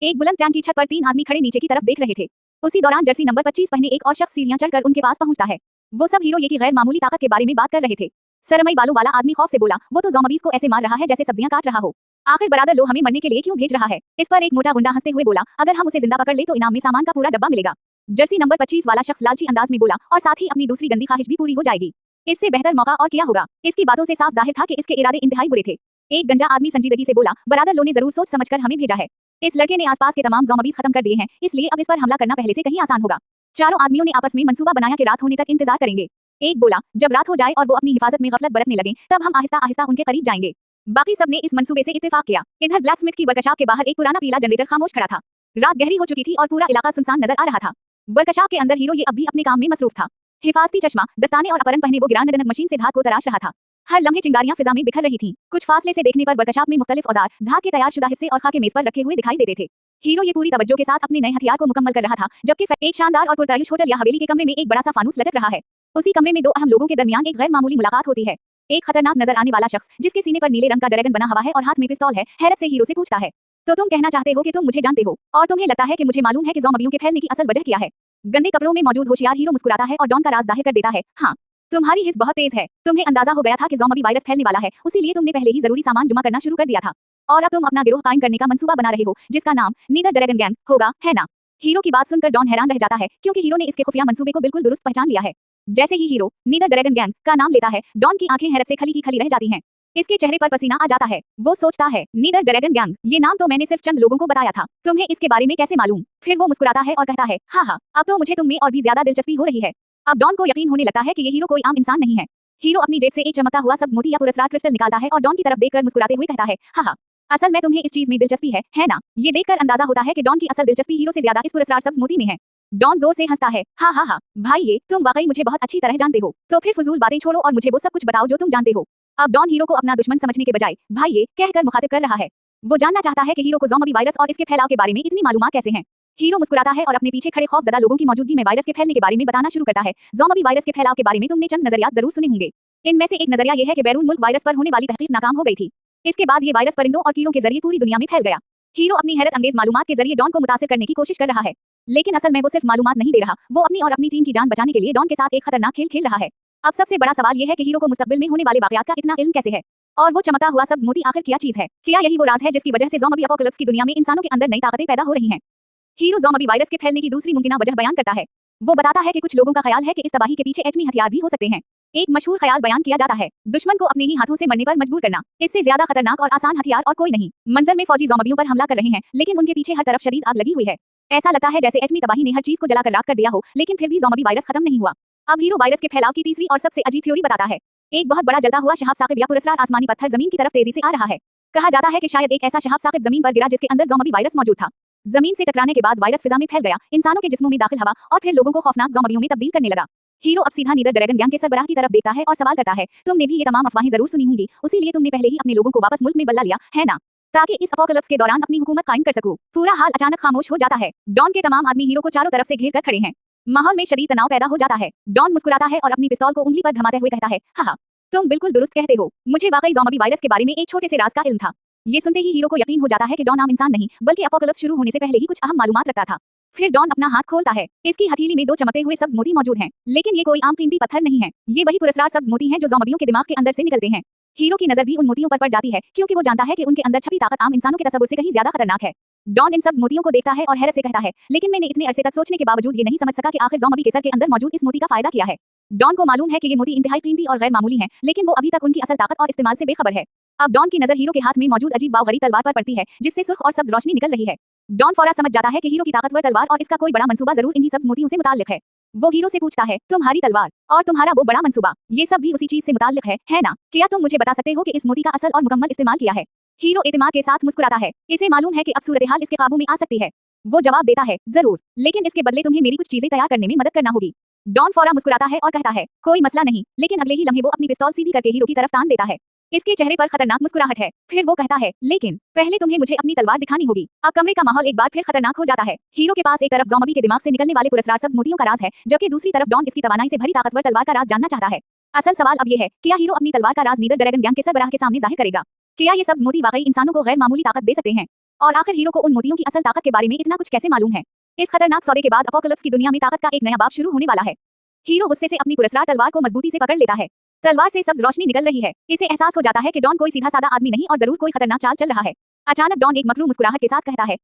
एक बुलंद टैंक की छत पर 3 आदमी खड़े नीचे की तरफ देख रहे थे। उसी दौरान जर्सी नंबर 25 पहने एक और शख्स सीढ़ियां चढ़कर उनके पास पहुंचता है। वो सब हीरो ये की गैर मामूली ताकत के बारे में बात कर रहे थे। सरमई बालों वाला आदमी खौफ से बोला, वो तो ज़ॉम्बीज़ को ऐसे मार रहा है जैसे सब्जियां काट रहा हो। आखिर बरादर लो हमें मरने के लिए क्यों भेज रहा है? इस पर एक मोटा गुंडा हंसते हुए बोला, अगर हम उसे जिंदा पकड़ ले तो इनाम में सामान का पूरा डब्बा मिलेगा। जर्सी नंबर 25 वाला शख्स लालची अंदाज में बोला, और साथ ही अपनी दूसरी गंदी ख्वाहिश भी पूरी हो जाएगी। इससे बेहतर मौका और क्या होगा? इसकी बातों से साफ जाहिर था कि इसके इरादे इंतहाई बुरे थे। एक गंजा आदमी संजीदगी से बोला, बरादर लो ने जरूर सोच समझकर हमें भेजा है। इस लड़के ने आसपास के तमाम ज़ॉम्बीज़ खत्म कर दिए हैं, इसलिए अब इस पर हमला करना पहले से कहीं आसान होगा। चारों आदमियों ने आपस में मंसूबा बनाया कि रात होने तक इंतजार करेंगे। एक बोला, जब रात हो जाए और वो अपनी हिफाजत में गफलत बरतने लगे, तब हम आहिस्ता आहिस्ता उनके करीब जाएंगे। बाकी सब ने इस मंसूबे से इत्तेफाक किया। इधर ब्लैकस्मिथ की वर्कशॉप के बाहर एक पुराना पीला जनरेटर खामोश खड़ा था। रात गहरी हो चुकी थी और पूरा इलाका सुनसान नजर आ रहा था। वर्कशॉप के अंदर हीरो ये अब भी अपने काम में मसरूफ था। हिफाजती चश्मा, दस्ताने और अपरन पहने वो गिरानदनक मशीन से धात को तराश रहा था। हर लम्हे चिंगारियां फिजा में बिखर रही थीं। कुछ फासले से देखने पर वर्कशॉप में मुख्तलिफ औजार, धात के तैयार शुदा हिस्से और खाके मेज पर रखे हुए दिखाई देते थे। हीरो ये पूरी तवज्जो के साथ अपने नए हथियार को मुकम्मल कर रहा था, जबकि एक शानदार और पुरतायुश होटल या हवेली के कमरे में एक बड़ा सा फानूस लटक रहा है। उसी कमरे में 2 अहम लोगों के दरमियान एक गैर मामूली मुलाकात होती है। एक खतरनाक नजर आने वाला शख्स, जिसके सीने पर नीले रंग का ड्रैगन बना हुआ है और हाथ में पिस्तौल है, हैरत से हीरो से पूछता है, तो तुम कहना चाहते हो कि तुम मुझे जानते हो, और तुम्हें लगता है कि मुझे मालूम है कि ज़ॉम्बियों के फैलने की असल वजह क्या है? गंदे कपड़ों में मौजूद होशियार हीरो मुस्कुराता है और डॉन का राज जाहिर कर देता है, हाँ, तुम्हारी हिस्स बहुत तेज है। तुम्हें अंदाजा हो गया था कि ज़ॉम्बी वायरस फैलने वाला है, उसीलिए तुमने पहले ही जरूरी सामान जमा करना शुरू कर दिया था। और अब तुम अपना गिरोह कायम करने का मंसूबा बना रहे हो, जिसका नाम नीदर ड्रैगन गैंग होगा, है ना? हीरो की बात सुनकर डॉन हैरान रह जाता है, क्योंकि हीरो ने इसके खुफिया मंसूबे को बिल्कुल दुरुस्त पहचान लिया है। जैसे ही हीरो नीदर ड्रैगन गैंग का नाम लेता है, डॉन की आंखें हैरत से खली की खली रह जाती हैं। इसके चेहरे पर पसीना आ जाता है। वो सोचता है, नीदर ड्रैगन गैंग, ये नाम तो मैंने सिर्फ चंद लोगों को बताया था, तुम्हें इसके बारे में कैसे मालूम? फिर वो मुस्कुराता है और कहता है, हाँ, अब तो मुझे तुम में और भी ज्यादा दिलचस्पी हो रही है। अब डॉन को यकीन होने लगता है कि ये हीरो कोई आम इंसान नहीं है। हीरो अपनी जेब से एक चमकता हुआ सब्ज मोती या पुरस्कार क्रिस्टल निकालता है और डॉन की तरफ देखकर मुस्कुराते हुए कहता है, हाँ, असल में तुम्हें इस चीज में दिलचस्पी है ना? ये देखकर अंदाजा होता है कि डॉन की असल दिलचस्पी हीरो से ज्यादा इस पुरस्कार सब्ज मोती में है। डॉन जोर से हंसता है, हाँ, भाई ये तुम वाकई मुझे बहुत अच्छी तरह जानते हो, तो फिर फजूल बातें छोड़ो और मुझे वो सब कुछ बताओ जो तुम जानते हो। अब डॉन हीरो को अपना दुश्मन समझने के बजाय भाई ये कहकर मुखातिब कर रहा है। वो जानना चाहता है कि हीरो को ज़ॉम्बी वायरस और इसके फैलाव के बारे में इतनी मालूमात कैसे हैं। हीरो मुस्कुराता है और अपने पीछे खड़े खौफजदा लोगों की मौजूदगी में वायरस के फैलने के बारे में बताना शुरू करता है। ज़ॉम्बी वायरस के फैलाव के बारे में तुमने चंद नजरियात जरूर सुने होंगे। इनमें से एक नजरिया यह है कि बैरून मुल्क वायरस पर होने वाली तहकीक नाकाम हो गई थी। इसके बाद ये वायरस परिंदों और कीड़ों के जरिए पूरी दुनिया में फैल गया। हीरो अपनी हैरत अंगेज मालूमात के जरिए डॉन को मुतासिर करने की कोशिश कर रहा है, लेकिन असल में वो सिर्फ मालूमात नहीं दे रहा, वो अपनी और अपनी टीम की जान बचाने के लिए डॉन के साथ एक खतरनाक खेल खेल रहा है। अब सबसे बड़ा सवाल यह है कि हीरो को मुस्तकबिल में होने वाले वाकयात का इतना इल्म कैसे है, और वो चमकता हुआ सब्ज मोती आखिर क्या चीज है? क्या यही वो राज है जिसकी वजह से ज़ॉम्बी अपोकलिप्स की दुनिया में इंसानों के अंदर नई ताकतें पैदा हो रही हैं? हीरो ज़ॉम्बी वायरस के फैलने की दूसरी मुमकिन वजह बयान करता है। वो बताता है कि कुछ लोगों का ख्याल है कि इस तबाही के पीछे एटमी हथियार भी हो सकते हैं। एक मशहूर ख्याल बयान किया जाता है, दुश्मन को अपने ही हाथों से मरने पर मजबूर करना। इससे ज्यादा खतरनाक और आसान हथियार और कोई नहीं। मंजर में फौजी ज़ॉम्बियों पर हमला कर रहे हैं, लेकिन उनके पीछे हर तरफ शदीद आग लगी हुई है। ऐसा लगता है जैसे एटमी तबाही ने हर चीज को जलाकर राख कर दिया हो, लेकिन फिर भी ज़ॉम्बी वायरस खत्म नहीं हुआ। अब हीरो वायरस के फैलाव की तीसरी और सबसे अजीब थ्योरी बताता है। एक बहुत बड़ा जलता हुआ शहाब साकिब या पुरस्कार आसमानी पत्थर जमीन की तरफ तेजी से आ रहा है। कहा जाता है कि शायद एक ऐसा शहाब साकिब जमीन पर गिरा जिसके अंदर ज़ॉम्बी वायरस मौजूद था। जमीन से टकराने के बाद वायरस फिजा में फैल गया, इंसानों के जिस्मों में दाखिल हवा और फिर लोगों को खौफनाक ज़ॉम्बियों में तब्दील करने लगा। हीरो अब सीधा नीदर ड्रैगन गैंग के सरबराह की तरफ देखता है और सवाल करता है, तुमने भी ये तमाम अफवाहें जरूर सुनी होंगी, उसीलिए तुमने पहले ही अपने लोगों को वापस मुल्क में बल्ला लिया है ना, ताकि इस अपोकलिप्स के दौरान अपनी हुकूमत कायम कर सकूं। पूरा हाल अचानक खामोश हो जाता है। डॉन के तमाम आदमी हीरो को चारों तरफ से घेर कर खड़े हैं। माहौल में शदीद तनाव पैदा हो जाता है। डॉन मुस्कुराता है और अपनी पिस्तौल को उंगली पर थमाते हुए कहता है, हाँ, तुम बिल्कुल दुरुस्त कहते हो, मुझे वाकई ज़ॉम्बी वायरस के बारे में एक छोटे से राज का इल्म था। ये सुनते ही हीरो को यकीन हो जाता है कि डॉन आम इंसान नहीं, बल्कि अपोकलिप्स शुरू होने से पहले ही कुछ अहम मालूमात रखता था। फिर डॉन अपना हाथ खोलता है। इसकी हथेली में दो चमकते हुए सब्ज मोती मौजूद हैं, लेकिन ये कोई आम कीमती पत्थर नहीं है। ये वही पुरस्कार सब्ज मोती हैं जो ज़ॉम्बियों के दिमाग के अंदर से निकलते हैं। हीरो की नजर भी उन मोतियों पर पड़ जाती है, क्योंकि वो जानता है कि उनके अंदर छपी ताकत आम इंसानों के तस्वुर से कहीं ज्यादा खतरनाक है। डॉन इन सब्ज मोतियों को देखता है और हैरत से कहता है, लेकिन मैंने इतने अरसे तक सोचने के बावजूद ये नहीं समझ सका कि आखिर ज़ॉम्बी के सर के अंदर मौजूद इस मोती का फायदा क्या है। डॉन को मालूम है कि ये मोती इंतहाई कीमती और गैर मामूली हैं, लेकिन वो अभी तक उनकी असल ताकत और इस्तेमाल से बेखबर है। अब डॉन की नजर हीरो के हाथ में मौजूद अजीब वावगरी तलवार पर पड़ती है, जिससे सुर्ख और सब्ज रोशनी निकल रही है। डॉन फौरन समझ जाता है कि हीरो की ताकतवर तलवार और इसका कोई बड़ा मंसूबा जरूर इन्हीं सब्ज मोतियों से मुताल्लिक है। वो हीरो से पूछता है, तुम्हारी तलवार और तुम्हारा वो बड़ा मंसूबा, ये सब भी उसी चीज से मुताल्लिक है ना? क्या तुम मुझे बता सकते हो कि इस मोती का असल और मुकम्मल इस्तेमाल किया है? हीरो एतमाद के साथ मुस्कुराता है। इसे मालूम है कि अब सूरत-ए-हाल इसके काबू में आ सकती है। वो जवाब देता है, जरूर, लेकिन इसके बदले तुम्हें मेरी कुछ चीजें तैयार करने में मदद करना होगी। डॉन फौरन मुस्कुराता है और कहता है, कोई मसला नहीं, लेकिन अगले ही लम्हे वो अपनी पिस्तौल सीधी करके हीरो की तरफ तान देता है। इसके चेहरे पर खतरनाक मुस्कुराहट है। फिर वो कहता है, लेकिन पहले तुम्हें मुझे अपनी तलवार दिखानी होगी। अब कमरे का माहौल एक बार फिर खतरनाक हो जाता है। हीरो के पास एक तरफ ज़ॉम्बी के दिमाग से निकलने वाले पुरस्कार सब्ज मोतियों का राज है, जबकि दूसरी तरफ डॉन इसकी तवानाई से भरी ताकतवर तलवार का राज जानना चाहता है। असल सवाल अब ये है, क्या हीरो अपनी तलवार का राज नीदर ड्रैगन गैंग के सरबराह के सामने जाहिर करेगा? क्या ये सब्ज मोती वाकई इंसानों को गैर मामूली ताकत दे सकते हैं? और आखिर हीरो को उन मोतियों की असल ताकत के बारे में इतना कुछ कैसे मालूम है? इस खतरनाक सौदे के बाद अपोकलिप्स की दुनिया में ताकत का एक नया बाब शुरू होने वाला है। हीरो गुस्से से अपनी पुरस्कार तलवार को मजबूती से पकड़ लेता है। तलवार से सब्ज रोशनी निकल रही है। इसे एहसास हो जाता है कि डॉन कोई सीधा साधा आदमी नहीं और जरूर कोई खतरनाक चाल चल रहा है। अचानक डॉन एक मकरू मुस्कुराहट के साथ कहता है,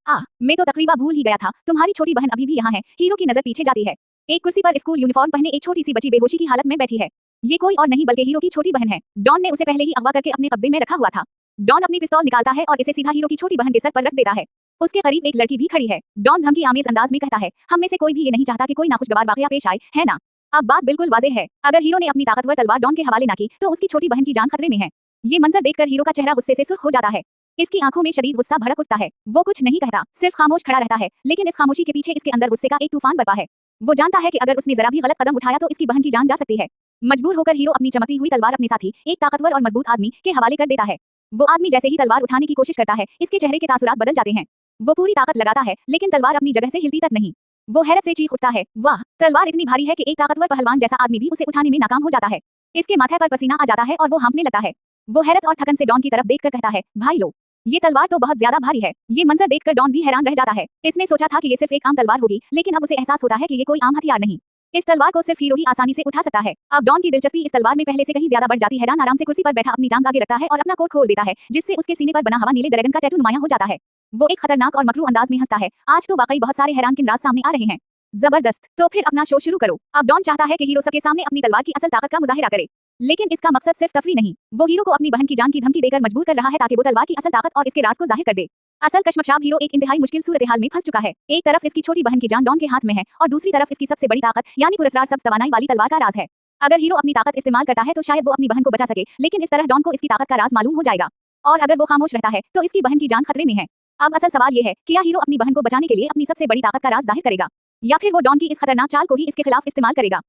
मैं तो तकरीबा भूल ही गया था, तुम्हारी छोटी बहन अभी भी यहाँ है। हीरो की नजर पीछे जाती है। एक कुर्सी पर स्कूल यूनिफॉर्म पहने एक छोटी सी बच्ची बेहोशी की हालत में बैठी है। ये कोई और नहीं बल्कि हीरो की छोटी बहन है। डॉन ने उसे पहले ही अगवा करके अपने कब्जे में रखा हुआ था। डॉन अपनी पिस्तौल निकालता है और इसे सीधा हीरो की छोटी बहन के सर पर रख देता है। उसके करीब एक लड़की भी खड़ी है। डॉन धमकी आमेज अंदाज में कहता है, हम में से कोई भी ये नहीं चाहता कि कोई नाखुशगवार वाकया पेश आए, है ना? अब बात बिल्कुल वाज़ेह है, अगर हीरो ने अपनी ताकतवर तलवार डॉन के हवाले ना की तो उसकी छोटी बहन की जान खतरे में है। ये मंजर देखकर हीरो का चेहरा गुस्से से सुर्ख हो जाता है। इसकी आंखों में शदीद गुस्सा भड़क उठता है। वो कुछ नहीं कहता, सिर्फ खामोश खड़ा रहता है, लेकिन इस खामोशी के पीछे इसके अंदर गुस्से का एक तूफान बरपा है। वो जानता है कि अगर उसने जरा भी गलत कदम उठाया तो इसकी बहन की जान जा सकती है। मजबूर होकर हीरो अपनी चमकती हुई तलवार अपने साथी, एक ताकतवर और मजबूत आदमी के हवाले कर देता है। वो आदमी जैसे ही तलवार उठाने की कोशिश करता है, इसके चेहरे के तासुरात बदल जाते हैं। वो पूरी ताकत लगाता है, लेकिन तलवार अपनी जगह से हिलती तक नहीं। वो हैरत से चीख उठता है, वाह, तलवार इतनी भारी है कि एक ताकतवर पहलवान जैसा आदमी भी उसे उठाने में नाकाम हो जाता है। इसके माथे पर पसीना आ जाता है और वो हांफने लगता है। वो हैरत और थकन से डॉन की तरफ देखकर कहता है, भाई लो, ये तलवार तो बहुत ज्यादा भारी है। ये मंजर देखकर डॉन भी हैरान रह जाता है। इसने सोचा था कि ये सिर्फ एक आम तलवार होगी, लेकिन अब उसे एहसास होता है कि ये कोई आम हथियार नहीं। इस तलवार को सिर्फ हीरो ही आसानी से उठा सकता है। अब डॉन की दिलचस्पी इस तलवार में पहले से कहीं ज्यादा बढ़ जाती है। डॉन आराम से कुर्सी पर बैठा अपनी टांग आगे रखता है और अपना कोट खोल देता है, जिससे उसके सीने पर बना हुआ नीले ड्रैगन का टैटू नुमायां हो जाता है। वो एक खतरनाक और मकरू अंदाज में हंसता है, आज तो वाकई बहुत सारे हैरानकुन राज सामने आ रहे हैं। जबरदस्त, तो फिर अपना शो शुरू करो। अब डॉन चाहता है कि हीरो सबके सामने अपनी तलवार की असल ताकत का मुजाहिरा करे। लेकिन इसका मकसद सिर्फ तफरी नहीं, वो हीरो को अपनी बहन की जान की धमकी देकर मजबूर कर रहा है ताकि वो तलवार की असल ताकत और इसके राज को जाहिर कर दे। असल कश्मकशाब हीरो एक इंतहाई मुश्किल सूरत हाल में फंस चुका है। एक तरफ इसकी छोटी बहन की जान डॉन के हाथ में है और दूसरी तरफ इसकी सबसे बड़ी ताकत यानी पुरस्कार सब्ज तवानाई वाली तलवार का राज है। अगर हीरो अपनी ताकत इस्तेमाल करता है तो शायद वो अपनी बहन को बचा सके, लेकिन इस तरह डॉन को इसकी ताकत का राज मालूम हो जाएगा। और अगर वो खामोश रहता है तो इसकी बहन की जान खतरे में है। अब असल सवाल ये है, क्या हीरो अपनी बहन को बचाने के लिए अपनी सबसे बड़ी ताकत का राज जाहिर करेगा, या फिर वो डॉन की इस खतरनाक चाल को ही इसके खिलाफ इस्तेमाल करेगा।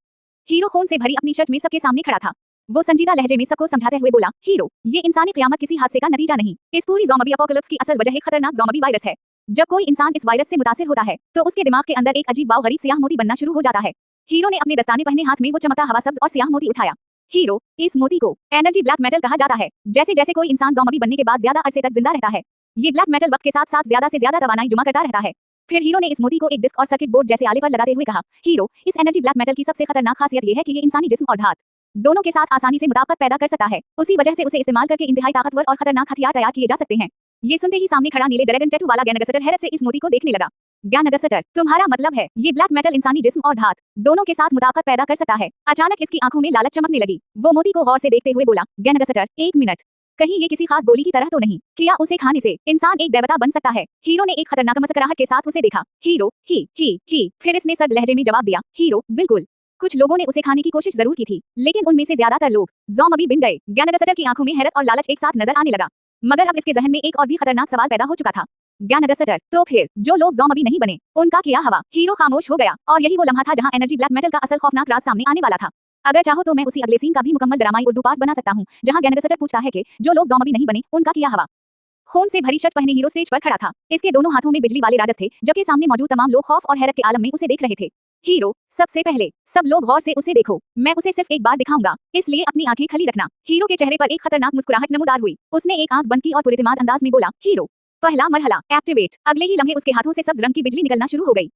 हीरो खून से भरी अपनी शर्ट में सबके सामने खड़ा था। वो संजीदा लहजे में सबको समझाते हुए बोला, हीरो, ये इंसानी क़यामत किसी हादसे का नतीजा नहीं, इस पूरी ज़ॉम्बी अपोकलिप्स की असल वजह एक खतरनाक ज़ॉम्बी वायरस है। जब कोई इंसान इस वायरस से मुतासिर होता है तो उसके दिमाग के अंदर एक अजीब वाव गरीब स्याह मोती बनना शुरू हो जाता है। हीरो ने अपने दस्ताने पहने हाथ में वो चमकता हवा सब्ज और स्याह मोती उठाया। हीरो, इस मोती को एनर्जी ब्लैक मेटल कहा जाता है। जैसे जैसे कोई इंसान ज़ॉम्बी बनने के बाद ज्यादा अरसे तक जिंदा रहता है, ये ब्लैक मेटल वक्त के साथ साथ ज्यादा से ज्यादा तवानाई जुमा करता रहता है। फिर हीरो ने इस मोती को एक डिस्क और सर्किट बोर्ड जैसे आले पर लगाते हुए कहा, हीरो, इस एनर्जी ब्लैक मेटल की सबसे खतरनाक खासियत ये है कि ये इंसानी जिस्म और धात दोनों के साथ आसानी से मुताबिकत पैदा कर सकता है। उसी वजह से उसे इस्तेमाल करके इंतहाई ताकतवर और खतरनाक हथियार तैयार किए जा सकते हैं। ये सुनते ही सामने खड़ा नीले ड्रैगन टैटू वाला गैनगसटर हैरत से इस मोती को देखने लगा। गैनगसटर, तुम्हारा मतलब है ये ब्लैक मेटल इंसानी जिस्म और धात दोनों के साथ मुताबिकत पैदा कर सकता है? अचानक इसकी आंखों में लालच चमकने लगी। वो मोती को गौर से देखते हुए बोला, गैनगसटर, एक मिनट, कहीं ये किसी खास गोली की तरह तो नहीं? क्या उसे खाने से इंसान एक देवता बन सकता है? हीरो ने एक खतरनाक मुस्कुराहट के साथ उसे देखा। हीरो, ही। फिर इसने सर्द लहजे में जवाब दिया, हीरो, बिल्कुल। कुछ लोगों ने उसे खाने की कोशिश जरूर की थी, लेकिन उनमें से ज्यादातर लोग ज़ॉम्बी बन गए। गैनगसटर की आंखों में हैरत और लालच एक साथ नजर आने लगा, मगर अब इसके जहन में एक और भी खतरनाक सवाल पैदा हो चुका था। गैनगसटर, तो फिर जो लोग ज़ॉम्बी नहीं बने उनका क्या हवा? हीरो खामोश हो गया और यही वो लम्हा था जहां एनर्जी ब्लैक मेटल का असल खौफनाक राज सामने आने वाला था। अगर चाहो तो मैं उसी अगले सीन का भी मुकम्मल ड्रामाई उर्दू पार्ट बना सकता हूं, जहां गैनगसटर पूछता है कि जो लोग ज़ॉम्बी नहीं बने उनका क्या हवा। खून से भरी शर्ट पहने हीरो स्टेज पर खड़ा था। इसके दोनों हाथों में बिजली वाले राजस थे, जबकि सामने मौजूद तमाम लोग खौफ और हैरत के आलम में उसे देख रहे थे। हीरो, सबसे पहले सब लोग गौर से उसे देखो, मैं उसे सिर्फ एक बार दिखाऊंगा, इसलिए अपनी आंखें खुली रखना। हीरो के चेहरे पर एक खतरनाक मुस्कुराहट नमूदार हुई। उसने एक आंख बंद की और पुरएतिमाद अंदाज में बोला, हीरो, पहला मरहला एक्टिवेट। अगले ही लम्हे उसके हाथों से सब्ज रंग की बिजली निकलना शुरू हो गई।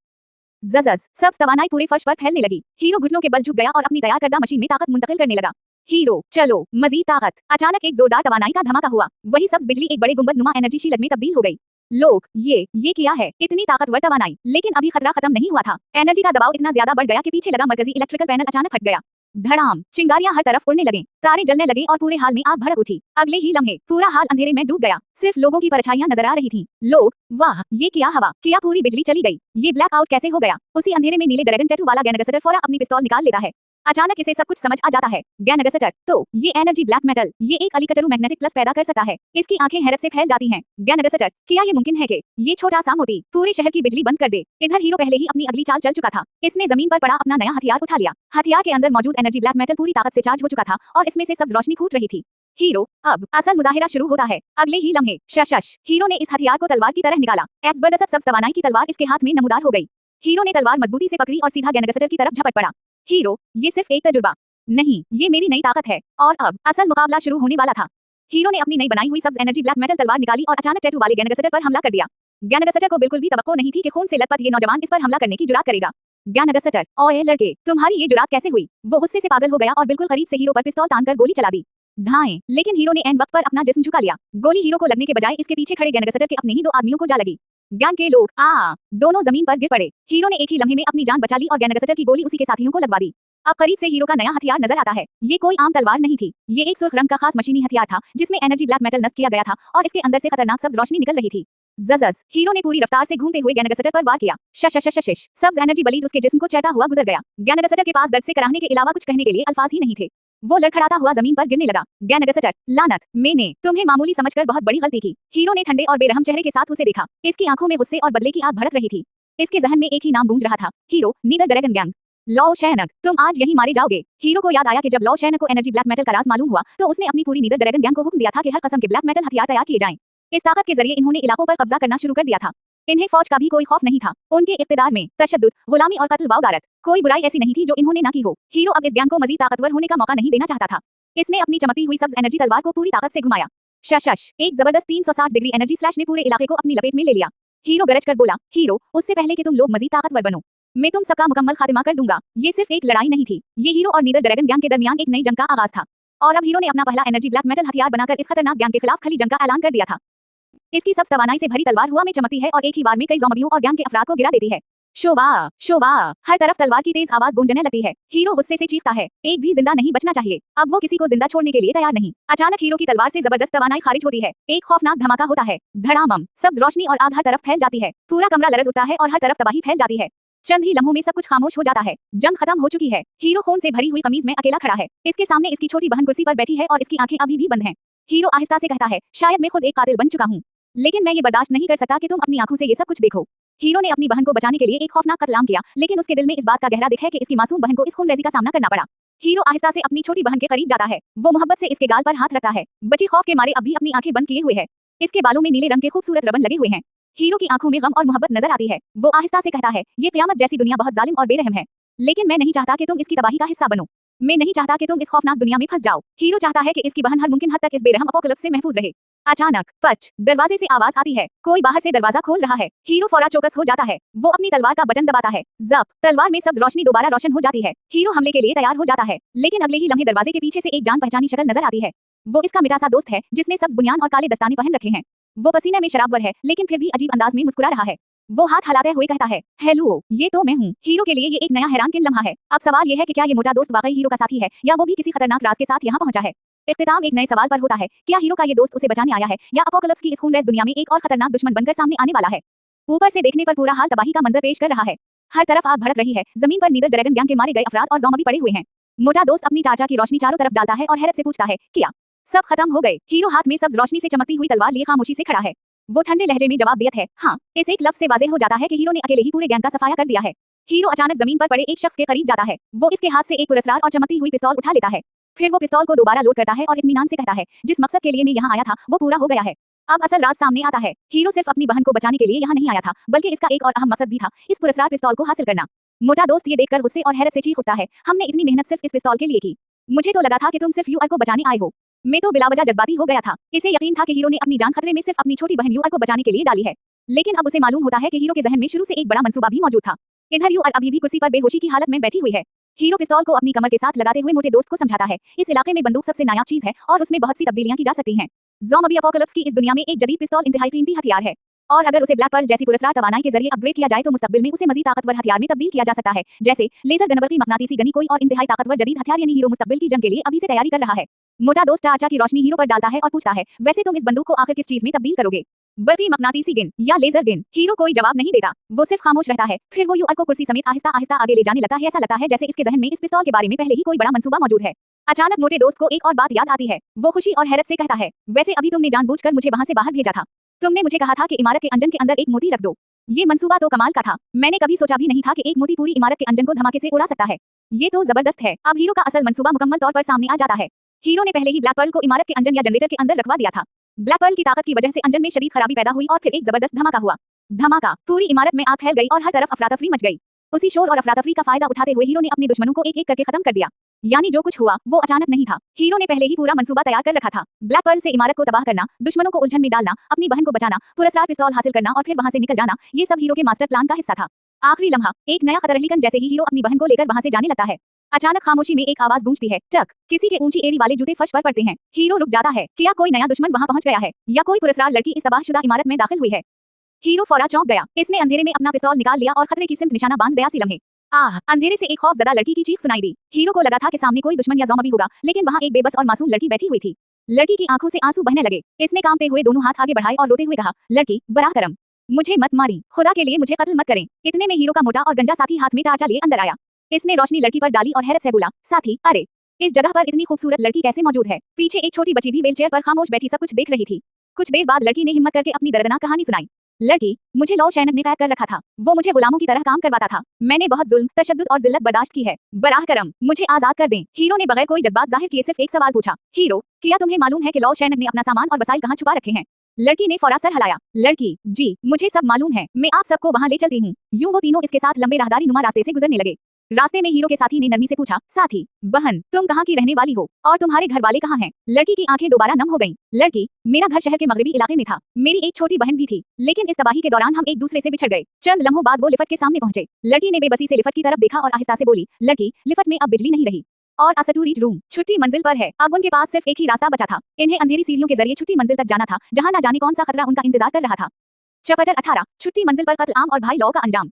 जज़ सब्ज तवानाई पूरे फर्श पर फैलने लगी। हीरो घुटनों के बल झुक गया और अपनी तैयार करदा मशीन में ताकत मुंतकिल करने लगा। हीरो, चलो मजीद ताकत। अचानक एक जोरदार तवानाई का धमाका हुआ। वही सब्ज बिजली एक बड़े गुंबद नुमा एनर्जी शील्ड में तब्दील हो गई। लोग, ये क्या है? इतनी ताकतवर तवानाई। लेकिन अभी खतरा खत्म नहीं हुआ था। एनर्जी का दबाव इतना ज्यादा बढ़ गया कि पीछे लगा मरकजी इलेक्ट्रिकल पैनल अचानक फट गया। धड़ाम, चिंगारियां हर तरफ उड़ने लगे, तारे जलने लगे और पूरे हाल में आग भड़क उठी। अगले ही लम्हे पूरा हाल अंधेरे में डूब गया। सिर्फ लोगों की परछाइयां नजर आ रही थीं। लोग, वाह, ये क्या हवा? क्या पूरी बिजली चली गई? ये ब्लैक आउट कैसे हो गया? उसी अंधेरे में नीले ड्रैगन टैटू वाला गैनगसटर फौरन अपनी पिस्तौल निकाल लेता है। अचानक इसे सब कुछ समझ आ जाता है। गैनगसटर, तो ये एनर्जी ब्लैक मेटल, ये एक अलीकटरू मैग्नेटिक प्लस पैदा कर सकता है। इसकी आंखें हैरत से फैल जाती हैं। गैनगसटर, क्या ये मुमकिन है कि ये छोटा सा मोती पूरे शहर की बिजली बंद कर दे? इधर हीरो पहले ही अपनी अगली चाल चल चुका था। इसने जमीन पर पड़ा अपना नया हथियार उठा लिया। हथियार के अंदर मौजूद एनर्जी ब्लैक मेटल पूरी ताकत से चार्ज हो चुका था और इसमें से सब्ज रोशनी फूट रही थी। हीरो, अब असल मुजाहिरा शुरू होता है। अगले ही लम्हे शश हीरो ने इस हथियार को तलवार की तरह निकाला। जबरदस्त सब्ज तवानाई की तलवार इसके हाथ में नमूदार हो गई। हीरो ने तलवार मजबूती से पकड़ी और सीधा गैनगसटर की तरफ झपट पड़ा। हीरो, ये सिर्फ एक तजुर्बा नहीं, ये मेरी नई ताकत है और अब असल मुकाबला शुरू होने वाला था। हीरो ने अपनी नई बनाई हुई सब्ज एनर्जी ब्लैक मेटल तलवार निकाली और अचानक टैटू वाले गैनगसटर पर हमला कर दिया। गैनगसटर को बिल्कुल भी तवक्को नहीं थी कि खून से लथपथ ये नौजवान इस पर हमला करने की जुरात करेगा। गैनगसटर, ओए लड़के, तुम्हारी ये जुरात कैसे हुई? वो गुस्से से पागल हो गया और बिल्कुल करीब से हीरो पर पिस्तौल तानकर गोली चला दी। धाएं, लेकिन हीरो ने एन वक्त पर अपना जिस्म झुका लिया। गोली हीरो को लगने के बजाय इसके पीछे खड़े गैनगसटर के अपने ही दो आदमियों को जा लगी। गैंग के लोग दोनों जमीन पर गिर पड़े। हीरो ने एक ही लम्हे में अपनी जान बचा ली और गैनगसटर की गोली उसी के साथियों को लगवा दी। अब करीब से हीरो का नया हथियार नजर आता है। ये कोई आम तलवार नहीं थी, ये एक सुर्ख रंग का खास मशीनी हथियार था जिसमें एनर्जी ब्लैक मेटल नस्ब किया गया था और इसके अंदर से खतरनाक सब्ज रोशनी निकल रही थी। जज़ हीरो ने पूरी रफ्तार से घूमते हुए गैनगसटर पर वार किया। शश सब्ज एनर्जी बलीद उसके जिस्म को चढ़ता हुआ गुजर गया। गैनगसटर के पास दर्द से कराहने के अलावा कुछ कहने के लिए अल्फाज ही नहीं थे। वो लड़खड़ाता हुआ जमीन पर गिरने लगा। गैनगसटर, लानत, मैंने तुम्हें मामूली समझकर बहुत बड़ी गलती की। हीरो ने ठंडे और बेरहम चेहरे के साथ उसे देखा। इसकी आंखों में गुस्से और बदले की आग भड़क रही थी। इसके जहन में एक ही नाम गूंज रहा था, हीरो नीदर ड्रैगन गैंग। लौ शैनक, तुम आज यहीं मारे जाओगे। हीरो को याद आया कि जब लौ शैनक को एनर्जी ब्लैक मेटल का राज मालूम हुआ तो उसने अपनी पूरी नीदर ड्रैगन गैंग को हुक्म दिया था कि हर किस्म के ब्लैक मेटल हथियार तैयार किए जाएं। इस ताकत के जरिए इन्होंने इलाकों पर कब्जा करना शुरू कर दिया था। इन्हें फौज का भी कोई खौफ नहीं था। उनके इख्तिदार में तशद्दुद, गुलामी और कत्ल वागारत, कोई बुराई ऐसी नहीं थी जो इन्होंने ना की हो। हीरो अब इस गैंग को मजीद ताकतवर होने का मौका नहीं देना चाहता था। इसने अपनी चमकती हुई सब्ज एनर्जी तलवार को पूरी ताकत से घुमाया। शश एक जबरदस्त 360 डिग्री एनर्जी स्लैश ने पूरे इलाके को अपनी लपेट में ले लिया। हीरो गरज कर बोला, हीरो, उससे पहले कि तुम लोग मजीद ताकतवर बनो, मैं तुम सबका मुकम्मल खातिमा कर दूंगा। ये सिर्फ एक लड़ाई नहीं थी, ये हीरो और नीदर ड्रैगन गैंग के दरमियान एक नई जंग का आगाज था। और अब हीरो ने अपना पहला एनर्जी ब्लैक मेटल हथियार बनाकर इस खतरनाक गैंग के खिलाफ खली जंग का ऐलान कर दिया था। इसकी सब तवानाई से भरी तलवार हुआ में चमकती है और एक ही बार में कई ज़ॉम्बियों और गैंग के अफराद को गिरा देती है। शोभा, शोभा। हर तरफ तलवार की तेज आवाज गूंजने लगती है। हीरो गुस्से से चीखता है, एक भी जिंदा नहीं बचना चाहिए। अब वो किसी को जिंदा छोड़ने के लिए तैयार नहीं। अचानक हीरो की तलवार से जबरदस्त तवानाई खारिज होती है। एक खौफनाक धमाका होता है। धड़ामम, सब्ज रोशनी और आग हर तरफ फैल जाती है। पूरा कमरा लरज उठता है और हर तरफ तबाही फैल जाती है। चंद ही लम्हों में सब कुछ खामोश हो जाता है। जंग खत्म हो चुकी है। हीरो खून से भरी हुई कमीज में अकेला खड़ा है। इसके सामने इसकी छोटी बहन कुर्सी पर बैठी है और इसकी आंखें अभी भी बंद हैं। हीरो आहिस्ता से कहता है, शायद मैं खुद एक कातिल बन चुका हूँ, लेकिन मैं ये बर्दाश्त नहीं कर सकता कि तुम अपनी आंखों से ये सब कुछ देखो। हीरो ने अपनी बहन को बचाने के लिए एक खौफनाक कत्लेआम किया, लेकिन उसके दिल में इस बात का गहरा दुख है कि इसकी मासूम बहन को इस खूनरेजी का सामना करना पड़ा। हीरो आहिस्ता से अपनी छोटी बहन के करीब जाता है। वो मोहब्बत से इसके गाल पर हाथ रखता है। बच्ची खौफ के मारे अब भी अपनी आंखें बंद किए हुए है। इसके बालों में नीले रंग के खूबसूरत रबन लगे हुए हैं। हीरो की आंखों में गम और मोहब्बत नजर आती है। वो आहिस्ता से कहता है, ये क़यामत जैसी दुनिया बहुत जालिम और बेरहम है, लेकिन मैं नहीं चाहता कि तुम इसकी तबाही का हिस्सा बनो। मैं नहीं चाहता कि तुम इस खौफनाक दुनिया में फंस जाओ। हीरो चाहता है कि इसकी बहन हर मुमकिन हद तक इस बेरहम अपोकलिप्स से महफूज रहे। अचानक पच, दरवाजे से आवाज आती है। कोई बाहर से दरवाजा खोल रहा है। हीरो फौरा चौकस हो जाता है। वो अपनी तलवार का बटन दबाता है। जप, तलवार में सब्ज रोशनी दोबारा रोशन हो जाती है। हीरो हमले के लिए तैयार हो जाता है, लेकिन अगले ही लम्हे दरवाजे के पीछे से एक जान पहचानी शक्ल नजर आती है। वो इसका मिठासा दोस्त है, जिसने सब्ज बुनियान और काले दस्ताने पहन रखे हैं। वो पसीने में शराबवर है, लेकिन फिर भी अजीब अंदाज में मुस्कुरा रहा है। वो हाथ हिलाते हुए कहता है, हेलो, ये तो मैं हूँ। हीरो के लिए ये एक नया हैरानकुन लम्हा है। अब सवाल ये है कि क्या ये मोटा दोस्त वाकई हीरो का साथी है, या वो भी किसी खतरनाक राज के साथ यहाँ पहुंचा है। इख्तिताम एक नए सवाल पर होता है, क्या हीरो का ये दोस्त उसे बचाने आया है, या अपोकलिप्स की इस खूनरेज दुनिया में एक और खतरनाक दुश्मन बनकर सामने आने वाला है। ऊपर से देखने पर पूरा हाल तबाही का मंजर पेश कर रहा है। हर तरफ आग भड़क रही है। जमीन पर नीदर ड्रैगन गैंग के मारे गए अफराद और ज़ॉम्बी पड़े हुए हैं। मोटा दोस्त अपनी टार्चा की रोशनी चारों तरफ डालता है और हैरत से पूछता है, क्या सब खत्म हो गए? हीरो हाथ में सब्ज रोशनी से चमकती हुई तलवार लिए खामोशी से खड़ा है। वो ठंडे लहजे में जवाब दिया है, हाँ। इस एक लफ्ज से वाज़ेह हो जाता है कि हीरो ने अकेले ही पूरे गैंग का सफाया कर दिया है। हीरो अचानक जमीन पर पड़े एक शख्स के करीब जाता है। वो इसके हाथ से एक पुरस्कार और चमकती हुई पिस्तौल उठा लेता है। फिर वो पिस्तौल को दोबारा लोड करता है और इत्मीनान से कहता है, जिस मकसद के लिए मैं यहाँ आया था वो पूरा हो गया है। अब असल राज सामने आता है। हीरो सिर्फ अपनी बहन को बचाने के लिए यहाँ नहीं आया था, बल्कि इसका एक और अहम मकसद भी था, इस पुरस्कार पिस्तौल को हासिल करना। मोटा दोस्त ये देखकर गुस्से और हैरत से चीख उठता है, हमने इतनी मेहनत सिर्फ इस पिस्तौल के लिए की। मुझे तो लगा था कि तुम सिर्फ यूआर को बचाने आए हो। मैं तो बिलावजा जज्बाती हो गया था। इसे यकीन था कि हीरो ने अपनी जान खतरे में सिर्फ अपनी छोटी बहन यूआर को बचाने के लिए डाली है, लेकिन अब उसे मालूम होता है कि हीरो के जहन में शुरू से एक बड़ा मंसूबा भी मौजूद था। इधर यूआर अभी भी कुर्सी पर बेहोशी की हालत में बैठी हुई है। हीरो पिस्तौल को अपनी कमर के साथ लगाते हुए मोटे दोस्त को समझाता है, इस इलाके में बंदूक सबसे नायाब चीज है और उसमें बहुत सी तब्दीलियां की जा सकती हैं। ज़ॉम्बी अपोकलिप्स की इस दुनिया में एक जदीद पिस्तौल इंतहाई कीमती हथियार है, और अगर उसे ब्लैक पर्ल जैसी पुरस्कार तवानाई के जरिए अपग्रेड किया जाए तो मुस्तकबिल में उसे मजीद ताकतवर हथियार में तब्दील किया जा सकता है, जैसे लेजर गन, बर्क़ी मकनातीसी गनी, कोई और इंतहाई ताकतवर जदीद हथियार। यानी हीरो मुस्तकबिल की जंग के लिए अभी से तैयारी कर रहा है। मोटा दोस्त टार्चा की रोशनी हीरो पर डालता है और पूछता है, वैसे तुम इस बंदूक को आखिर किस चीज में तब्दील करोगे, बर्क़ी मकनातीसी गिन या लेजर गिन? हीरो कोई जवाब नहीं देता। वो सिर्फ खामोश रहता है। फिर वो यूआर को कुर्सी समेत आहिस्ता आहिस्ता आगे ले जाने लगता है। ऐसा लगता है जैसे इसके जहन में इस पिस्तौल के बारे में पहले ही कोई बड़ा मंसूबा मौजूद है। अचानक मोटे दोस्त को एक और बात याद आती है। वो खुशी और हैरत से कहता है, वैसे अभी तुमने जानबूझकर मुझे वहां से बाहर भेजा था। तुमने मुझे कहा था कि इमारत के अंजन के अंदर एक मोती रख दो। ये मंसूबा तो कमाल का था। मैंने कभी सोचा भी नहीं था कि एक मोती पूरी इमारत के अंजन को धमाके से उड़ा सकता है। ये तो जबरदस्त है। अब हीरो का असल मंसूबा मुकम्मल तौर पर सामने आ जाता है। हीरो ने पहले ही ब्लैक पर्ल को इमारत के अंजन या जनरेटर के अंदर रखवा दिया था। ब्लैक पर्ल की ताकत की वजह से अंजन में शदीद खराबी पैदा हुई और फिर एक जबरदस्त धमाका हुआ। धमाका, पूरी इमारत में आग फैल गई और हर तरफ अफरा-तफरी मच गई। उसी शोर और अफरा-तफरी का फायदा उठाते हुए हीरो ने अपने दुश्मनों को एक एक करके खत्म कर दिया। यानी जो कुछ हुआ वो अचानक नहीं था। हीरो ने पहले ही पूरा मंसूबा तैयार कर रखा था। ब्लैक पर्ल से इमारत को तबाह करना, दुश्मनों को उलझन में डालना, अपनी बहन को बचाना, पुरस्कार पिस्तौल हासिल करना और फिर वहां से निकल जाना, ये सब हीरो के मास्टर प्लान का हिस्सा था। आखिरी लम्हा, एक नया खतरलीकन जैसे ही हीरो अपनी बहन को लेकर वहां से जाने लगता है। अचानक खामोशी में एक आवाज गूंजती है, टक। किसी के ऊंची एड़ी वाले जूते फर्श पर पड़ते हैं। हीरो रुक जाता है। क्या कोई नया दुश्मन वहां पहुंच गया है, या कोई पुरस्कार लड़की इस तबाहशुदा इमारत में दाखिल हुई है? हीरो फौरा चौंक गया। इसने अंधेरे में अपना पिस्तौल निकाल लिया और खतरे की सिमत निशाना बांध दिया। सी लम्हे आह, अंधेरे से एक खौफजदा लड़की की चीख सुनाई दी। हीरो को लगा था कि सामने कोई दुश्मन या ज़ॉम्बी होगा, लेकिन वहां एक बेबस और मासूम लड़की बैठी हुई थी। लड़की की आंखों से आंसू बहने लगे। इसने कांपते हुए दोनों हाथ आगे बढ़ाए और रोते हुए कहा, लड़की, बराह करम, मुझे मत मारी, खुदा के लिए मुझे कत्ल मत करें। इतने में हीरो का मोटा और गंजा साथी हाथ में टार्चा लिए अंदर आया। इसने रोशनी लड़की पर डाली और हैरत से बोला, साथी, अरे, इस जगह पर इतनी खूबसूरत लड़की कैसे मौजूद है? पीछे एक छोटी बच्ची भी व्हीलचेयर पर खामोश बैठी सब कुछ देख रही थी। कुछ देर बाद लड़की ने हिम्मत करके अपनी दर्दनाक कहानी सुनाई। लड़की, मुझे लौ शैनक ने कैद कर रखा था। वो मुझे गुलामों की तरह काम करवाता था। मैंने बहुत जुल्म, तशद्दुद और जिल्लत बर्दाश्त की है। बराह करम, मुझे आजाद कर दें। हीरो ने बगैर कोई जज्बात जाहिर किए सिर्फ एक सवाल पूछा, हीरो, क्या तुम्हें मालूम है कि लौ शैनक ने अपना सामान और वसाइल कहाँ छुपा रखे हैं? लड़की ने फौरा सर हिलाया। लड़की, जी, मुझे सब मालूम है, मैं आप सबको वहाँ ले चलती हूँ। यूं वो तीनों इसके साथ लंबे राहदारी नुमा रास्ते से गुजरने लगे। रास्ते में हीरो के साथी ने नरमी से पूछा, साथी, बहन, तुम कहाँ की रहने वाली हो और तुम्हारे घर वाले कहाँ हैं? लड़की की आंखें दोबारा नम हो गईं। लड़की, मेरा घर शहर के मगरबी इलाके में था। मेरी एक छोटी बहन भी थी, लेकिन इस तबाही के दौरान हम एक दूसरे से बिछड़ गए। चंद लम्हों बाद वो लिफ्ट के सामने पहुंचे। लड़की ने बेबसी से लिफ्ट की तरफ देखा और आहिस्ता से बोली, लड़की, लिफ्ट में अब बिजली नहीं रही और असटू रीच रूम छुट्टी मंजिल पर है। अब उनके पास सिर्फ एक ही रास्ता बचा था। इन्हें अंधेरी सीढ़ियों के जरिए छुट्टी मंजिल तक जाना था, जहां न जाने कौन सा खतरा उनका इंतजार कर रहा था। चैप्टर 18, छुट्टी मंजिल पर कत्ल आम और भाई लौ का अंजाम।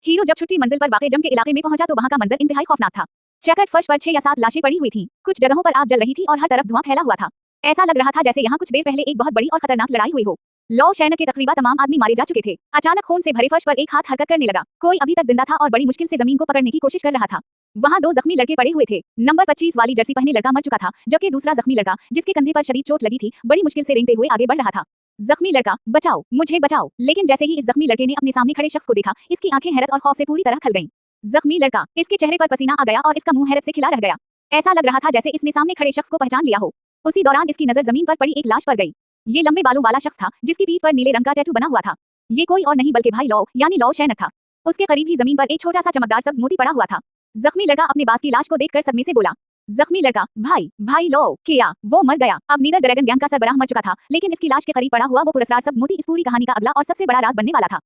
हीरो जब छुट्टी मंजिल पर वाक़े जम के इलाके में पहुंचा तो वहां का मंजर इंतहाई खौफनाक था। चेकर्ड फर्श पर 6 या 7 लाशें पड़ी हुई थीं। कुछ जगहों पर आग जल रही थी और हर तरफ धुआं फैला हुआ था। ऐसा लग रहा था जैसे यहाँ कुछ देर पहले एक बहुत बड़ी और खतरनाक लड़ाई हुई हो। लौ शहर के तकरीबन तमाम आदमी मारे जा चुके थे। अचानक खून से भरे फर्श पर एक हाथ हरकत करने लगा। कोई अभी तक जिंदा था और बड़ी मुश्किल से जमीन को पकड़ने की कोशिश कर रहा था। वहां 2 जख्मी लड़के पड़े हुए थे। नंबर 25 वाली जर्सी पहने लड़का मर चुका था, जबकि दूसरा जख्मी लड़का, जिसके कंधे पर शदीद चोट लगी थी, बड़ी मुश्किल से रेंगते हुए आगे बढ़ रहा था। जख्मी लड़का, बचाओ, मुझे बचाओ। लेकिन जैसे ही इस जख्मी लड़के ने अपने सामने खड़े शख्स को देखा, इसकी आंखें हैरत और खौफ से पूरी तरह खल गईं। जख्मी लड़का, इसके चेहरे पर पसीना आ गया और इसका मुंह हैरत से खिला रह गया। ऐसा लग रहा था जैसे इसने सामने खड़े शख्स को पहचान लिया हो। उसी दौरान इसकी नजर जमीन पर पड़ी एक लाश पर गई। ये लंबे बालों वाला शख्स था, जिसकी पीठ पर नीले रंग का टैटू बना हुआ था। ये कोई और नहीं बल्कि भाई लौ यानी लौ शैनक था। उसके करीब ही जमीन पर एक छोटा सा चमकदार सब्ज मोती पड़ा हुआ था। जख्मी लड़का अपने पास की लाश को देखकर सदमे से बोला। जख्मी लड़का, भाई लौ, क्या वो मर गया? अब नीदर ड्रैगन गैंग का सरबराह मर चुका था, लेकिन इसकी लाश के करीब पड़ा हुआ वो पुरस्कार सब्ज मोती इस पूरी कहानी का अगला और सबसे बड़ा राज बनने वाला था।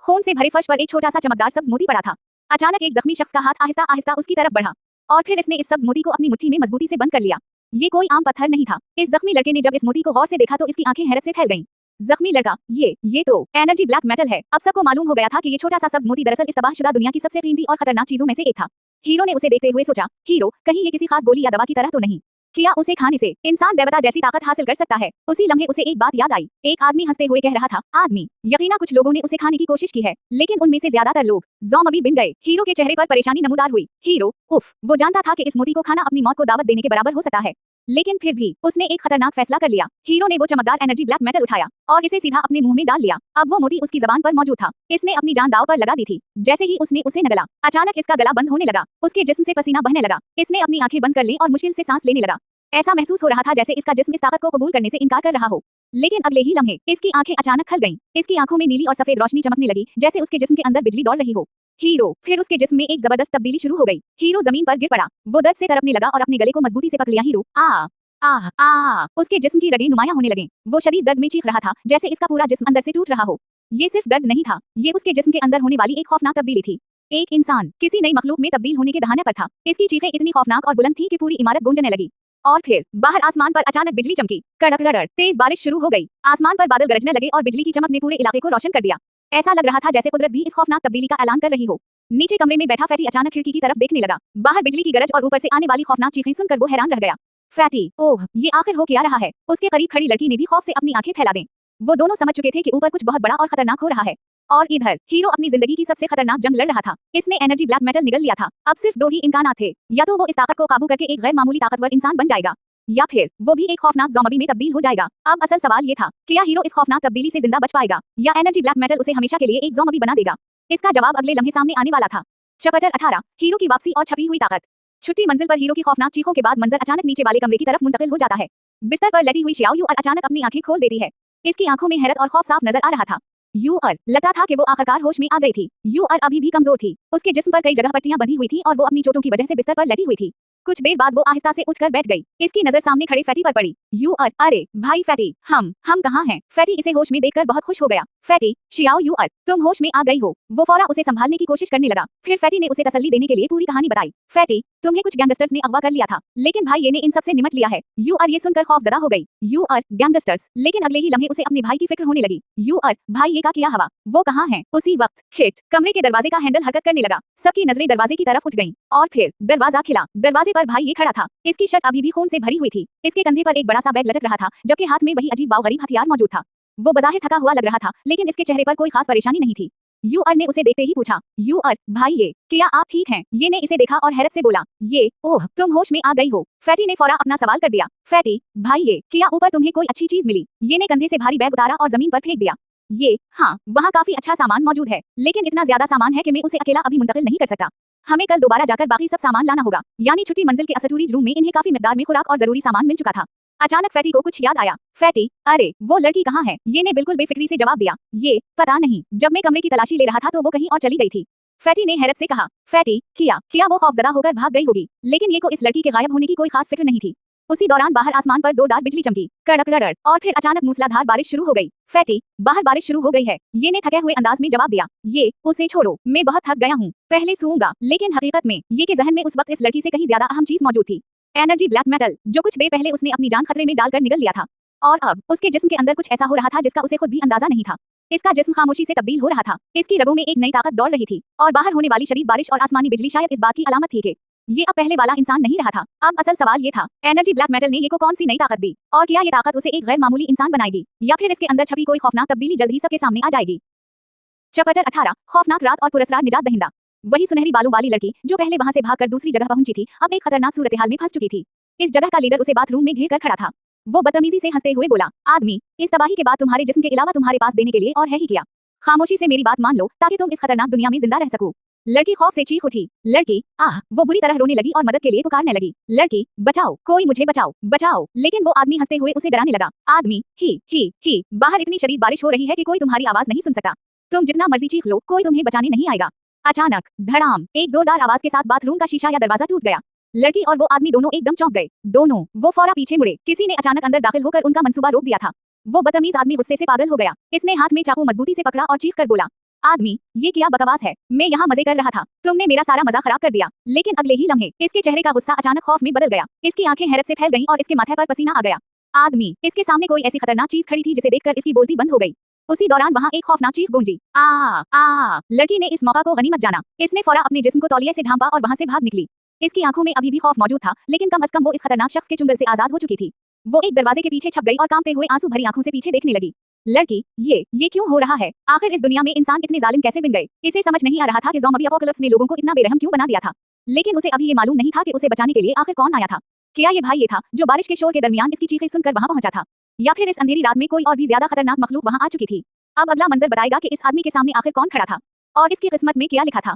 खून से भरे फर्श पर एक छोटा सा चमकदार सब्ज मोती पड़ा था। अचानक एक जख्मी शख्स का हाथ आहिस्ता आहिस्ता उसकी तरफ बढ़ा और फिर इसने इस सब्ज मोती को अपनी मुट्ठी में मजबूती से बंद कर लिया। ये कोई आम पत्थर नहीं था। इस जख्मी लड़के ने जब इस मोती को गौर से देखा तो इसकी आंखें हैरत से फैल गईं। जख्मी लड़का, ये तो एनर्जी ब्लैक मेटल है। अब सबको मालूम हो गया था कि ये छोटा सा सब्ज मोती दरअसल इस तबाहशुदा दुनिया की सबसे कीमती और खतरनाक चीजों में से एक था। हीरो ने उसे देखते हुए सोचा, हीरो, कहीं ये किसी खास गोली या दवा की तरह तो नहीं? क्या उसे खाने से इंसान देवता जैसी ताकत हासिल कर सकता है? उसी लम्हे उसे एक बात याद आई। एक आदमी हंसते हुए कह रहा था, आदमी, यकीना कुछ लोगों ने उसे खाने की कोशिश की है, लेकिन उनमें से ज्यादातर लोग ज़ॉम्बी बन गए। हीरो के चेहरे पर परेशानी नमूदार हुई। हीरो, उफ, वो जानता था कि इस मोती को खाना अपनी मौत को दावत देने के बराबर हो सकता है, लेकिन फिर भी उसने एक खतरनाक फैसला कर लिया। हीरो ने वो चमकदार एनर्जी ब्लैक मेटल उठाया और इसे सीधा अपने मुंह में डाल लिया। अब वो मोती उसकी जबान पर मौजूद था। इसने अपनी जान दांव पर लगा दी थी। जैसे ही उसने उसे नगला, अचानक इसका गला बंद होने लगा। उसके जिस्म से पसीना बहने लगा। इसने अपनी आंखें बंद कर ली और मुश्किल से सांस लेने लगा। ऐसा महसूस हो रहा था जैसे इसका जिस्म इस ताकत को कबूल करने से इनकार कर रहा हो। लेकिन अगले ही लम्हे इसकी आंखें अचानक खल गईं। इसकी आंखों में नीली और सफेद रोशनी चमकने लगी, जैसे उसके जिस्म के अंदर बिजली दौड़ रही हो। हीरो, फिर उसके जिस्म में एक जबरदस्त तब्दीली शुरू हो गई। हीरो जमीन पर गिर पड़ा। वो दर्द से तड़पने लगा और अपने गले को मजबूती से पकड़ लिया। हीरो, उसके जिस्म की रगें नुमायां होने लगीं। वो शदीद दर्द में चीख रहा था, जैसे इसका पूरा जिस्म अंदर से टूट रहा हो। ये सिर्फ दर्द नहीं था, ये उसके जिस्म के अंदर होने वाली एक खौफनाक तब्दीली थी। एक इंसान किसी नई मखलूक में तब्दील होने के दहाने पर था। इसकी चीखें इतनी खौफनाक और बुलंद थी कि पूरी इमारत गूंजने लगी। और फिर बाहर आसमान पर अचानक बिजली चमकी। कड़क रड़ड़, तेज बारिश शुरू हो गई। आसमान पर बादल गरजने लगे और बिजली की चमक ने पूरे इलाके को रोशन कर दिया। ऐसा लग रहा था जैसे कुदरत भी इस खौफनाक तब्दीली का ऐलान कर रही हो। नीचे कमरे में बैठा फैटी अचानक खिड़की की तरफ देखने लगा। बाहर बिजली की गरज और ऊपर से आने वाली खौफनाक चीखें सुनकर वो हैरान रह गया। फैटी, ओह, ये आखिर हो क्या रहा है? उसके करीब खड़ी लड़की ने भी खौफ से अपनी आंखें फैला दें। वो दोनों समझ चुके थे कि ऊपर कुछ बहुत बड़ा और खतरनाक हो रहा है। और इधर हीरो अपनी जिंदगी की सबसे खतरनाक जंग लड़ रहा था। इसने एनर्जी ब्लैक मेटल निगल लिया था। अब सिर्फ 2 ही इम्कानात थे, या तो वो इस ताकत को काबू करके एक गैर मामूली ताकतवर इंसान बन जाएगा, या फिर वो भी एक खौफनाक ज़ॉम्बी में तब्दील हो जाएगा। अब असल सवाल ये था, क्या हीरो इस खौफनाक तब्दीली से जिंदा बच पाएगा, या एनर्जी ब्लैक मेटल उसे हमेशा के लिए एक ज़ॉम्बी बना देगा? इसका जवाब अगले लम्हे सामने आने वाला था। चैप्टर 18, हीरो की वापसी और छपी हुई ताकत। छुट्टी मंजिल पर हीरो की खौफनाक चीखों के बाद मंजर अचानक नीचे वाले कमरे की तरफ मुंतकिल हो जाता है। बिस्तर पर लेटी हुई शियाओ यूअर अचानक अपनी आंखें खोल देती है। इसकी आंखों में हैरत और खौफ साफ नजर आ रहा था। यूअर, लगता था कि वो आखिरकार होश में आ गई थी। यूअर अभी भी कमजोर थी। उसके जिस्म पर कई जगह पट्टियां बंधी हुई थी और वो अपनी चोटों की वजह से बिस्तर पर लेटी हुई थी। कुछ देर बाद वो आहिस्ता से उठकर बैठ गई। इसकी नजर सामने खड़े फैटी पर पड़ी। यूअर, अरे भाई फैटी, हम कहाँ हैं? फैटी इसे होश में देखकर बहुत खुश हो गया। फैटी, शियाओ यूअर, तुम होश में आ गई हो। वो फौरन उसे संभालने की कोशिश करने लगा। फिर फैटी ने उसे तसल्ली देने के लिए पूरी कहानी बताई। फैटी, तुम्हें कुछ गैंगस्टर्स ने अगवा कर लिया था, लेकिन भाई ये ने इन सबसे निमट लिया है। यूअर ये सुनकर खौफजदा हो गई। Your, gangsters? लेकिन अगले ही लम्हे उसे अपने भाई की फिक्र होने लगी। यूअर, भाई ये का किया हवा? वो कहाँ है? उसी वक्त खिट कमरे के दरवाजे का हैंडल हरकत करने लगा। सबकी नजरें दरवाजे की तरफ उठ गईं और फिर दरवाजा खिला। दरवाजे पर भाई ये खड़ा था। इसकी शर्ट अभी भी खून से भरी हुई थी। इसके कंधे पर एक बड़ा सा बैग लटक रहा था, जबकि हाथ में वही अजीब गरीब हथियार मौजूद था। वो बज़ाहिर थका हुआ लग रहा था, लेकिन इसके चेहरे पर कोई खास परेशानी नहीं थी। यूअर ने उसे देखते ही पूछा, यूअर भाई ये, क्या आप ठीक हैं? ये ने इसे देखा और हैरत से बोला, ये, ओह, तुम होश में आ गई हो। फैटी ने फौरन अपना सवाल कर दिया। फैटी, भाई ये, क्या ऊपर तुम्हें कोई अच्छी चीज मिली? ये ने कंधे से भारी बैग उतारा और जमीन पर फेंक दिया। ये, हाँ, वहाँ काफी अच्छा सामान मौजूद है, लेकिन इतना ज्यादा सामान है कि मैं उसे अकेला अभी मुंतकिल नहीं कर सकता। हमें कल दोबारा जाकर बाकी सब सामान लाना होगा। यानी छुट्टी मंजिल के स्टोरेज रूम में इन्हें काफी मिकदार में खुराक और जरूरी सामान मिल चुका था। अचानक फैटी को कुछ याद आया। फैटी, अरे वो लड़की कहाँ है? ये ने बिल्कुल बेफिक्री से जवाब दिया। ये, पता नहीं, जब मैं कमरे की तलाशी ले रहा था तो वो कहीं और चली गई थी। फैटी ने हैरत से कहा। फैटी, क्या वो खौफजदा होकर भाग गई होगी? लेकिन ये को इस लड़की के गायब होने की कोई खास फिक्र नहीं थी। उसी दौरान बाहर आसमान पर जोरदार बिजली चमकी, कड़क रड़ड़, और फिर अचानक मूसलाधार बारिश शुरू हो गई। फैटी, बाहर बारिश शुरू हो गई है, ये ने थके हुए अंदाज में जवाब दिया। ये, उसे छोड़ो, मैं बहुत थक गया हूँ, पहले सोऊंगा। लेकिन हकीकत में ये के जहन में उस वक्त इस लड़की से कहीं ज्यादा अहम चीज मौजूद थी। एनर्जी ब्लैक मेटल, जो कुछ देर पहले उसने अपनी जान खतरे में डालकर निगल लिया था, और अब उसके जिस्म के अंदर कुछ ऐसा हो रहा था जिसका उसे खुद भी अंदाजा नहीं था। इसका जिस्म खामोशी से तब्दील हो रहा था। इसकी रगों में एक नई ताकत दौड़ रही थी और बाहर होने वाली शदीद बारिश और आसमानी बिजली शायद इस बात की अलामत थी कि ये अब पहले वाला इंसान नहीं रहा था। अब असल सवाल ये था, एनर्जी ब्लैक मेटल ने ये को कौन सी नई ताकत दी और क्या ये ताकत उसे एक गैर मामूली इंसान बनाएगी या फिर इसके अंदर छपी कोई खौफनाक तब्दीली जल्द ही सबके सामने आ जाएगी। चैप्टर 18 खौफनाक रात और पुरस्कार निजात दहिंदा। वही सुनहरी बालों वाली लड़की जो पहले वहां से भागकर दूसरी जगह पहुंची थी, अब एक खतरनाक सूरत-ए-हाल में फंस चुकी थी। इस जगह का लीडर उसे बाथरूम में घेर कर खड़ा था। वो बदतमीजी से हंसते हुए बोला, आदमी, इस तबाही के बाद तुम्हारे जिस्म के अलावा तुम्हारे पास देने के लिए और है ही क्या? खामोशी से मेरी बात मान लो ताकि तुम इस खतरनाक दुनिया में जिंदा रह सको। लड़की खौफ से चीख उठी। लड़की, आह! वो बुरी तरह रोने लगी और मदद के लिए पुकारने लगी। लड़की, बचाओ, कोई मुझे बचाओ, बचाओ। लेकिन वो आदमी हंसते हुए उसे डराने लगा। आदमी, ही, बाहर इतनी शदीद बारिश हो रही है कि कोई तुम्हारी आवाज नहीं सुन सकता। तुम जितना मर्जी चीख लो, कोई तुम्हें बचाने नहीं आएगा। अचानक धड़ाम, एक जोरदार आवाज के साथ बाथरूम का शीशा या दरवाजा टूट गया। लड़की और वो आदमी दोनों एकदम चौंक गए। दोनों वो फौरा पीछे मुड़े। किसी ने अचानक अंदर दाखिल होकर उनका मंसूबा रोक दिया था। वो बदतमीज आदमी गुस्से से पागल हो गया। इसने हाथ में चाकू मजबूती से पकड़ा और चीख कर बोला, आदमी, ये क्या बकवास है? मैं यहाँ मजे कर रहा था, तुमने मेरा सारा मजा खराब कर दिया। लेकिन अगले ही लम्हे इसके चेहरे का गुस्सा अचानक खौफ में बदल गया। इसकी आंखें हैरत से फैल गईं और इसके माथे पर पसीना आ गया। आदमी, इसके सामने कोई ऐसी खतरनाक चीज खड़ी थी जिसे देखकर इसकी बोलती बंद हो गई। उसी दौरान वहाँ एक खौफनाक चीख गूंजी। आ! लड़की ने इस मौका को गनीमत जाना। इसने फौरा अपने जिस्म को तौलिए से ढांपा और वहाँ से भाग निकली। इसकी आंखों में अभी भी खौफ मौजूद था, लेकिन कम अज कम वो इस खतरनाक शख्स के चुंगल से आजाद हो चुकी थी। वो एक दरवाजे के पीछे छप गई और कांपते हुए आंसू भरी आंखों से पीछे देखने लगी। लड़की, ये क्यों हो रहा है? आखिर इस दुनिया में इंसान इतने जालिम कैसे बन गए? इसे समझ नहीं आ रहा था कि ज़ॉम्बी अपोकलिप्स ने लोगों को इतना बेरहम क्यों बना दिया था। लेकिन उसे अभी ये मालूम नहीं था कि उसे बचाने के लिए आखिर कौन आया था। क्या ये भाई ये था जो बारिश के शोर के दरमियान इसकी चीखें सुनकर वहां पहुंचा था, या फिर इस अंधेरी रात में कोई और भी ज्यादा खतरनाक मखलूक वहां आ चुकी थी? अब अगला मंजर बताएगा कि इस आदमी के सामने आखिर कौन खड़ा था और इसकी किस्मत में क्या लिखा था।